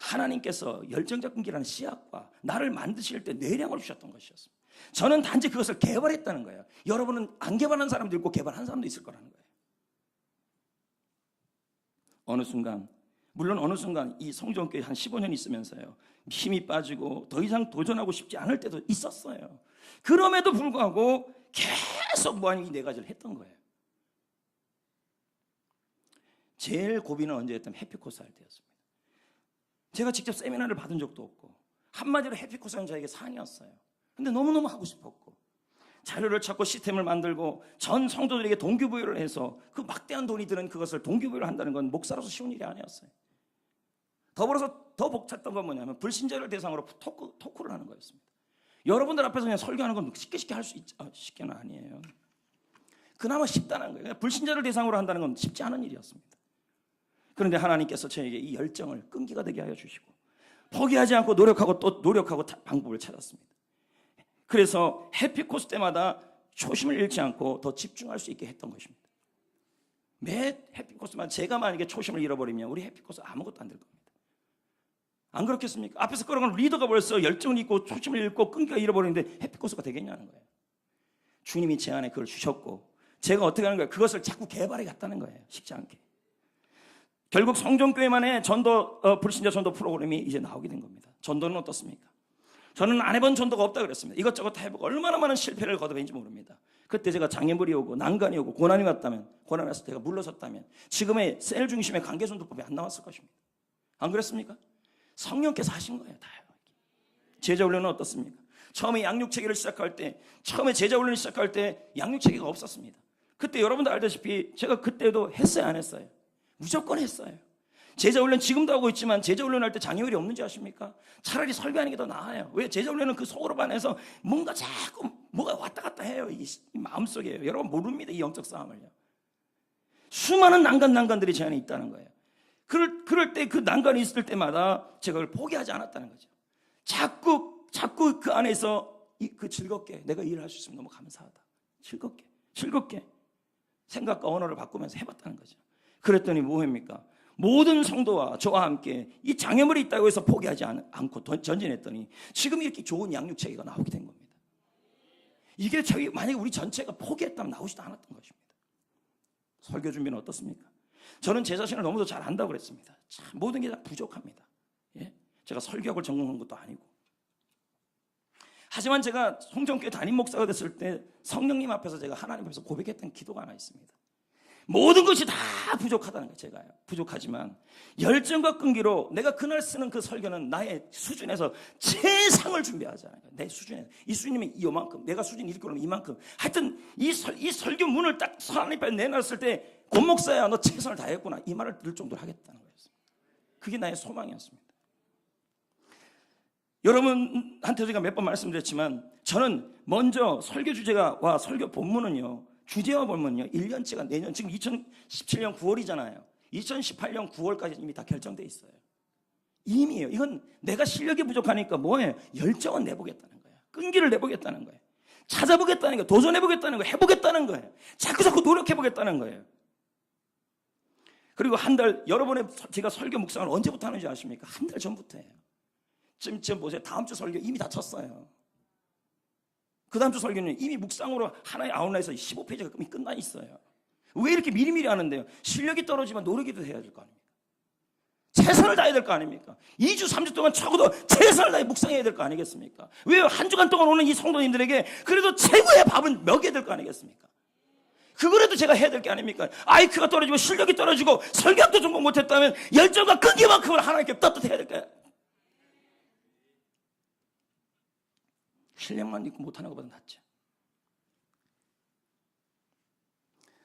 하나님께서 열정적 끈기라는 씨앗과 나를 만드실 때 뇌량을 주셨던 것이었습니다. 저는 단지 그것을 개발했다는 거예요. 여러분은 안 개발한 사람도 있고 개발한 사람도 있을 거라는 거예요. 어느 순간 이 성전교회 한 15년 있으면서요, 힘이 빠지고 더 이상 도전하고 싶지 않을 때도 있었어요. 그럼에도 불구하고 계속 무한히 이 네 가지를 했던 거예요. 제일 고비는 언제였다면 해피코스 할 때였습니다. 제가 직접 세미나를 받은 적도 없고 한마디로 해피코스는 저에게 산이었어요. 근데 너무너무 하고 싶었고 자료를 찾고 시스템을 만들고 전 성도들에게 동기부여를 해서 그 막대한 돈이 드는 그것을 동기부여를 한다는 건 목사로서 쉬운 일이 아니었어요. 더불어서 더 벅찼던 건 뭐냐면 불신자를 대상으로 토크를 하는 거였습니다. 여러분들 앞에서 그냥 설교하는 건 쉽게 할 수 있죠. 쉽게는 아니에요. 그나마 쉽다는 거예요. 불신자를 대상으로 한다는 건 쉽지 않은 일이었습니다. 그런데 하나님께서 저에게 이 열정을 끈기가 되게 하여 주시고 포기하지 않고 노력하고 또 노력하고 방법을 찾았습니다. 그래서 해피코스 때마다 초심을 잃지 않고 더 집중할 수 있게 했던 것입니다. 매 해피코스만 제가 만약에 초심을 잃어버리면 우리 해피코스 아무것도 안 될 겁니다. 안 그렇겠습니까? 앞에서 끌어가는 리더가 벌써 열정을 잃고 초심을 잃고 끈기가 잃어버리는데 해피코스가 되겠냐는 거예요. 주님이 제 안에 그걸 주셨고 제가 어떻게 하는 거예요? 그것을 자꾸 개발해 갔다는 거예요. 쉽지 않게. 결국 성전교회만의 불신자 전도 프로그램이 이제 나오게 된 겁니다. 전도는 어떻습니까? 저는 안 해본 전도가 없다 그랬습니다. 이것저것 다 해보고 얼마나 많은 실패를 거듭했는지 모릅니다. 그때 제가 장애물이 오고 난간이 오고 고난이 왔다면, 고난이 왔을 때가 물러섰다면 지금의 셀 중심의 관계전도법이 안 나왔을 것입니다. 안 그랬습니까? 성령께서 하신 거예요. 다요. 제자훈련은 어떻습니까? 처음에 양육체계를 시작할 때, 제자훈련을 시작할 때 양육체계가 없었습니다. 그때 여러분도 알다시피 제가 그때도 했어요, 안 했어요? 무조건 했어요. 제자훈련 지금도 하고 있지만 제자훈련 할 때 장애물이 없는지 아십니까? 차라리 설교하는 게 더 나아요. 왜? 제자훈련은 그 속으로 반해서 뭔가 자꾸 뭐가 왔다 갔다 해요. 이 마음속에요. 여러분 모릅니다. 이 영적 싸움을요. 수많은 난간들이 제 안에 있다는 거예요. 그럴 때 그 난간이 있을 때마다 제가 그걸 포기하지 않았다는 거죠. 자꾸 그 안에서 그 즐겁게 내가 일을 할 수 있으면 너무 감사하다. 즐겁게 생각과 언어를 바꾸면서 해봤다는 거죠. 그랬더니 뭐합니까? 모든 성도와 저와 함께 이 장애물이 있다고 해서 포기하지 않고 전진했더니 지금 이렇게 좋은 양육체계가 나오게 된 겁니다. 이게 만약에 우리 전체가 포기했다면 나오지도 않았던 것입니다. 설교 준비는 어떻습니까? 저는 제 자신을 너무도 잘 안다고 그랬습니다. 참 모든 게 다 부족합니다. 예? 제가 설교학을 전공한 것도 아니고. 하지만 제가 성전교회 담임 목사가 됐을 때 성령님 앞에서 제가 하나님 앞에서 고백했던 기도가 하나 있습니다. 모든 것이 다 부족하다는 거예요. 제가요. 부족하지만 열정과 끈기로 내가 그날 쓰는 그 설교는 나의 수준에서 최상을 준비하잖아요. 내 수준에. 이 수준이면 이만큼, 내가 수준이 이렇게 오르면 이만큼. 하여튼 이 설교 문을 딱 하나님 앞에 내놨을 때 권 목사야 너 최선을 다했구나 이 말을 들을 정도로 하겠다는 거였어요. 그게 나의 소망이었습니다. 여러분한테 제가 몇 번 말씀드렸지만 저는 먼저 설교 주제와 설교 본문은요, 주제와 본문은요 1년치가 내년, 지금 2017년 9월이잖아요 2018년 9월까지 이미 다 결정돼 있어요. 이미요. 이건 내가 실력이 부족하니까 뭐예요? 열정은 내보겠다는 거예요. 끈기를 내보겠다는 거예요. 찾아보겠다는 거예요. 도전해보겠다는 거예요. 해보겠다는 거예요. 자꾸 노력해보겠다는 거예요. 그리고 한 달, 여러분의 제가 설교 묵상을 언제부터 하는지 아십니까? 한 달 전부터 해요. 지금 보세요. 다음 주 설교 이미 다 쳤어요. 그 다음 주 설교는 이미 묵상으로 하나의 아웃라인에서 15페이지가 이미 끝나 있어요. 왜 이렇게 미리미리 하는데요? 실력이 떨어지면 노력이도 해야 될 거 아닙니까? 최선을 다해야 될 거 아닙니까? 2주, 3주 동안 적어도 최선을 다해 묵상해야 될 거 아니겠습니까? 왜 한 주간 동안 오는 이 성도님들에게 그래도 최고의 밥은 먹여야 될 거 아니겠습니까? 그거라도 제가 해야 될 게 아닙니까? IQ가 떨어지고 실력이 떨어지고 설교학도 전공 못했다면 열정과 끈기만큼을 하나님께 떳떳해야 될 거예요. 실력만 있고 못하는 것보다 낫죠.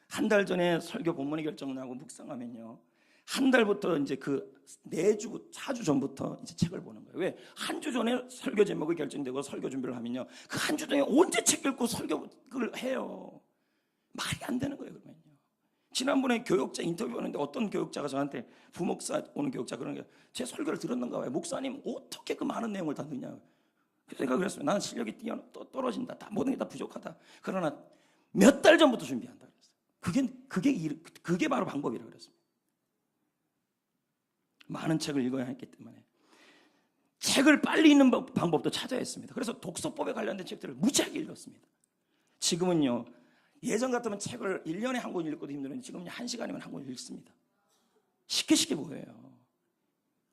한 달 전에 설교 본문의 결정을 하고 묵상하면요, 한 달부터 이제 그 4주, 4주 전부터 이제 책을 보는 거예요. 왜? 한 주 전에 설교 제목이 결정되고 설교 준비를 하면요, 그 한 주 동안 언제 책 읽고 설교를 해요? 말이 안 되는 거예요, 그러면요. 지난번에 교육자 인터뷰 하는데 어떤 교육자가 저한테, 부목사 오는 교육자 그런 게, 제 설교를 들었는가 봐요. 목사님 어떻게 그 많은 내용을 다 넣냐. 그래서 제가 그랬어요. 나는 실력이 떨어진다. 다 모든 게 다 부족하다. 그러나 몇 달 전부터 준비한다 그랬어요. 그게 바로 방법이라고 그랬습니다. 많은 책을 읽어야 했기 때문에 책을 빨리 읽는 방법도 찾아야 했습니다. 그래서 독서법에 관련된 책들을 무지하게 읽었습니다. 지금은요, 예전 같으면 책을 1년에 한 권 읽고도 힘들었는데 지금은 1시간이면 한 권 읽습니다. 쉽게 보여요.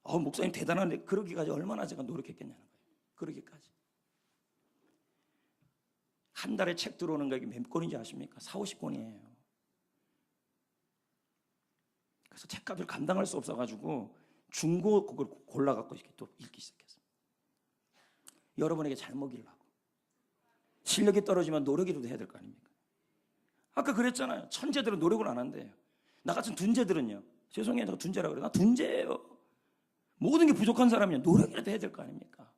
목사님 대단한데 그러기까지 얼마나 제가 노력했겠냐는 거예요. 그러기까지. 한 달에 책 들어오는 가격이 몇 권인지 아십니까? 40-50권이에요. 그래서 책값을 감당할 수 없어가지고 중고 그걸 골라갖고 또 읽기 시작했어요. 여러분에게 잘 먹이려고. 실력이 떨어지면 노력이라도 해야 될 거 아닙니까? 아까 그랬잖아요. 천재들은 노력을 안 한대요. 나 같은 둔재들은요, 죄송해요, 제가 둔재라고 그래요. 나 둔재예요. 모든 게 부족한 사람이면 노력이라도 해야 될 거 아닙니까?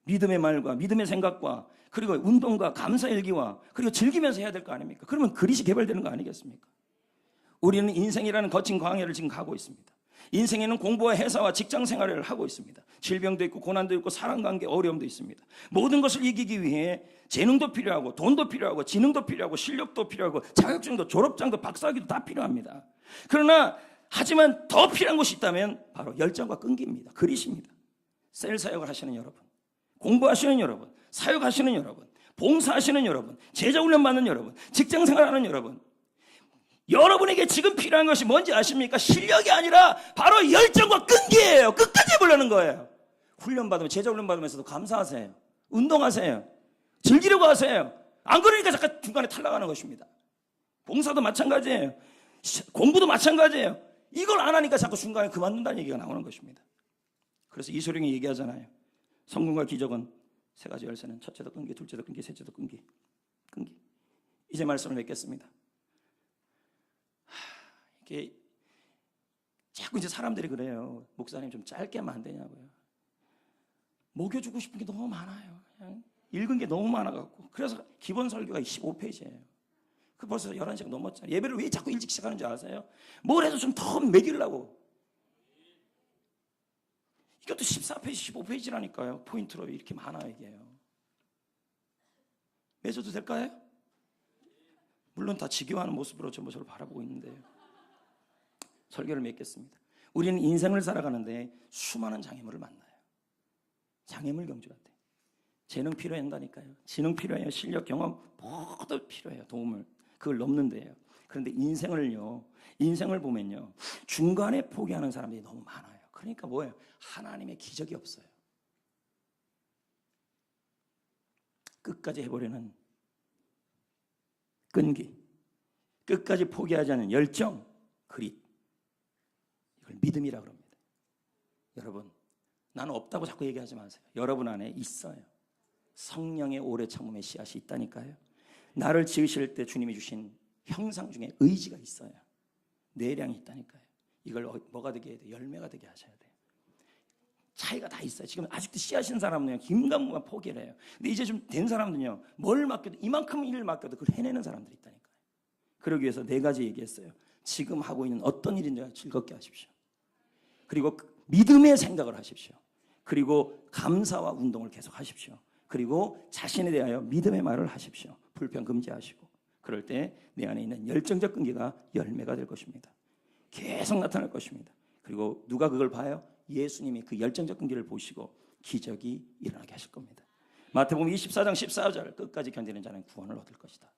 믿음의 말과 믿음의 생각과 그리고 운동과 감사일기와 그리고 즐기면서 해야 될 거 아닙니까? 그러면 그릇이 개발되는 거 아니겠습니까? 우리는 인생이라는 거친 광야를 지금 가고 있습니다. 인생에는 공부와 회사와 직장 생활을 하고 있습니다. 질병도 있고 고난도 있고 사랑관계 어려움도 있습니다. 모든 것을 이기기 위해 재능도 필요하고 돈도 필요하고 지능도 필요하고 실력도 필요하고 자격증도 졸업장도 박사학위도 다 필요합니다. 그러나 하지만 더 필요한 것이 있다면 바로 열정과 끈기입니다. 그릿입니다. 셀 사역을 하시는 여러분, 공부하시는 여러분, 사역하시는 여러분, 봉사하시는 여러분, 제자훈련 받는 여러분, 직장생활하는 여러분, 여러분에게 지금 필요한 것이 뭔지 아십니까? 실력이 아니라 바로 열정과 끈기예요. 끝까지 해보려는 거예요. 훈련 받으면, 제자훈련 받으면서도 감사하세요. 운동하세요. 즐기려고 하세요. 안 그러니까 잠깐 중간에 탈락하는 것입니다. 봉사도 마찬가지예요. 공부도 마찬가지예요. 이걸 안 하니까 자꾸 중간에 그만둔다는 얘기가 나오는 것입니다. 그래서 이소룡이 얘기하잖아요. 성공과 기적은 3가지 열쇠는 첫째도 끈기, 둘째도 끈기, 셋째도 끈기. 이제 말씀을 맺겠습니다. 이게 자꾸 이제 사람들이 그래요. 목사님 좀 짧게 하면 안 되냐고요. 먹여주고 싶은 게 너무 많아요. 그냥 읽은 게 너무 많아갖고. 그래서 기본 설교가 15페이지예요. 그 벌써 11시가 넘었잖아요. 예배를 왜 자꾸 일찍 시작하는 줄 아세요? 뭘 해도 좀 더 먹이려고. 이것도 14페이지, 15페이지라니까요. 포인트로 이렇게 많아요, 이게요. 맺어도 될까요? 물론 다 지겨워하는 모습으로 저를 바라보고 있는데요. 설교를 맺겠습니다. 우리는 인생을 살아가는데 수많은 장애물을 만나요. 장애물 경주가 돼. 재능 필요한다니까요. 지능 필요해요. 실력, 경험 모두 필요해요. 도움을. 그걸 넘는데요. 그런데 인생을 보면요, 중간에 포기하는 사람들이 너무 많아요. 그러니까 뭐예요? 하나님의 기적이 없어요. 끝까지 해보려는 끈기, 끝까지 포기하지 않는 열정, 그릿, 이걸 믿음이라고 합니다. 여러분, 나는 없다고 자꾸 얘기하지 마세요. 여러분 안에 있어요. 성령의 오래 참음의 씨앗이 있다니까요. 나를 지으실 때 주님이 주신 형상 중에 의지가 있어요. 내량이 있다니까요. 이걸 뭐가 되게 해야 돼요? 열매가 되게 하셔야 돼요. 차이가 다 있어요. 지금 아직도 씨앗인 사람은요, 김간무만 포기를 해요. 근데 이제 좀 된 사람들은요, 뭘 맡겨도, 이만큼 일을 맡겨도 그걸 해내는 사람들이 있다니까요. 그러기 위해서 4가지 얘기했어요. 지금 하고 있는 어떤 일인지 즐겁게 하십시오. 그리고 믿음의 생각을 하십시오. 그리고 감사와 운동을 계속 하십시오. 그리고 자신에 대하여 믿음의 말을 하십시오. 불평 금지하시고. 그럴 때 내 안에 있는 열정적 끈기가 열매가 될 것입니다. 계속 나타날 것입니다. 그리고 누가 그걸 봐요? 예수님이 그 열정적 끈기를 보시고 기적이 일어나게 하실 겁니다. 마태복음 24장 14절, 끝까지 견디는 자는 구원을 얻을 것이다.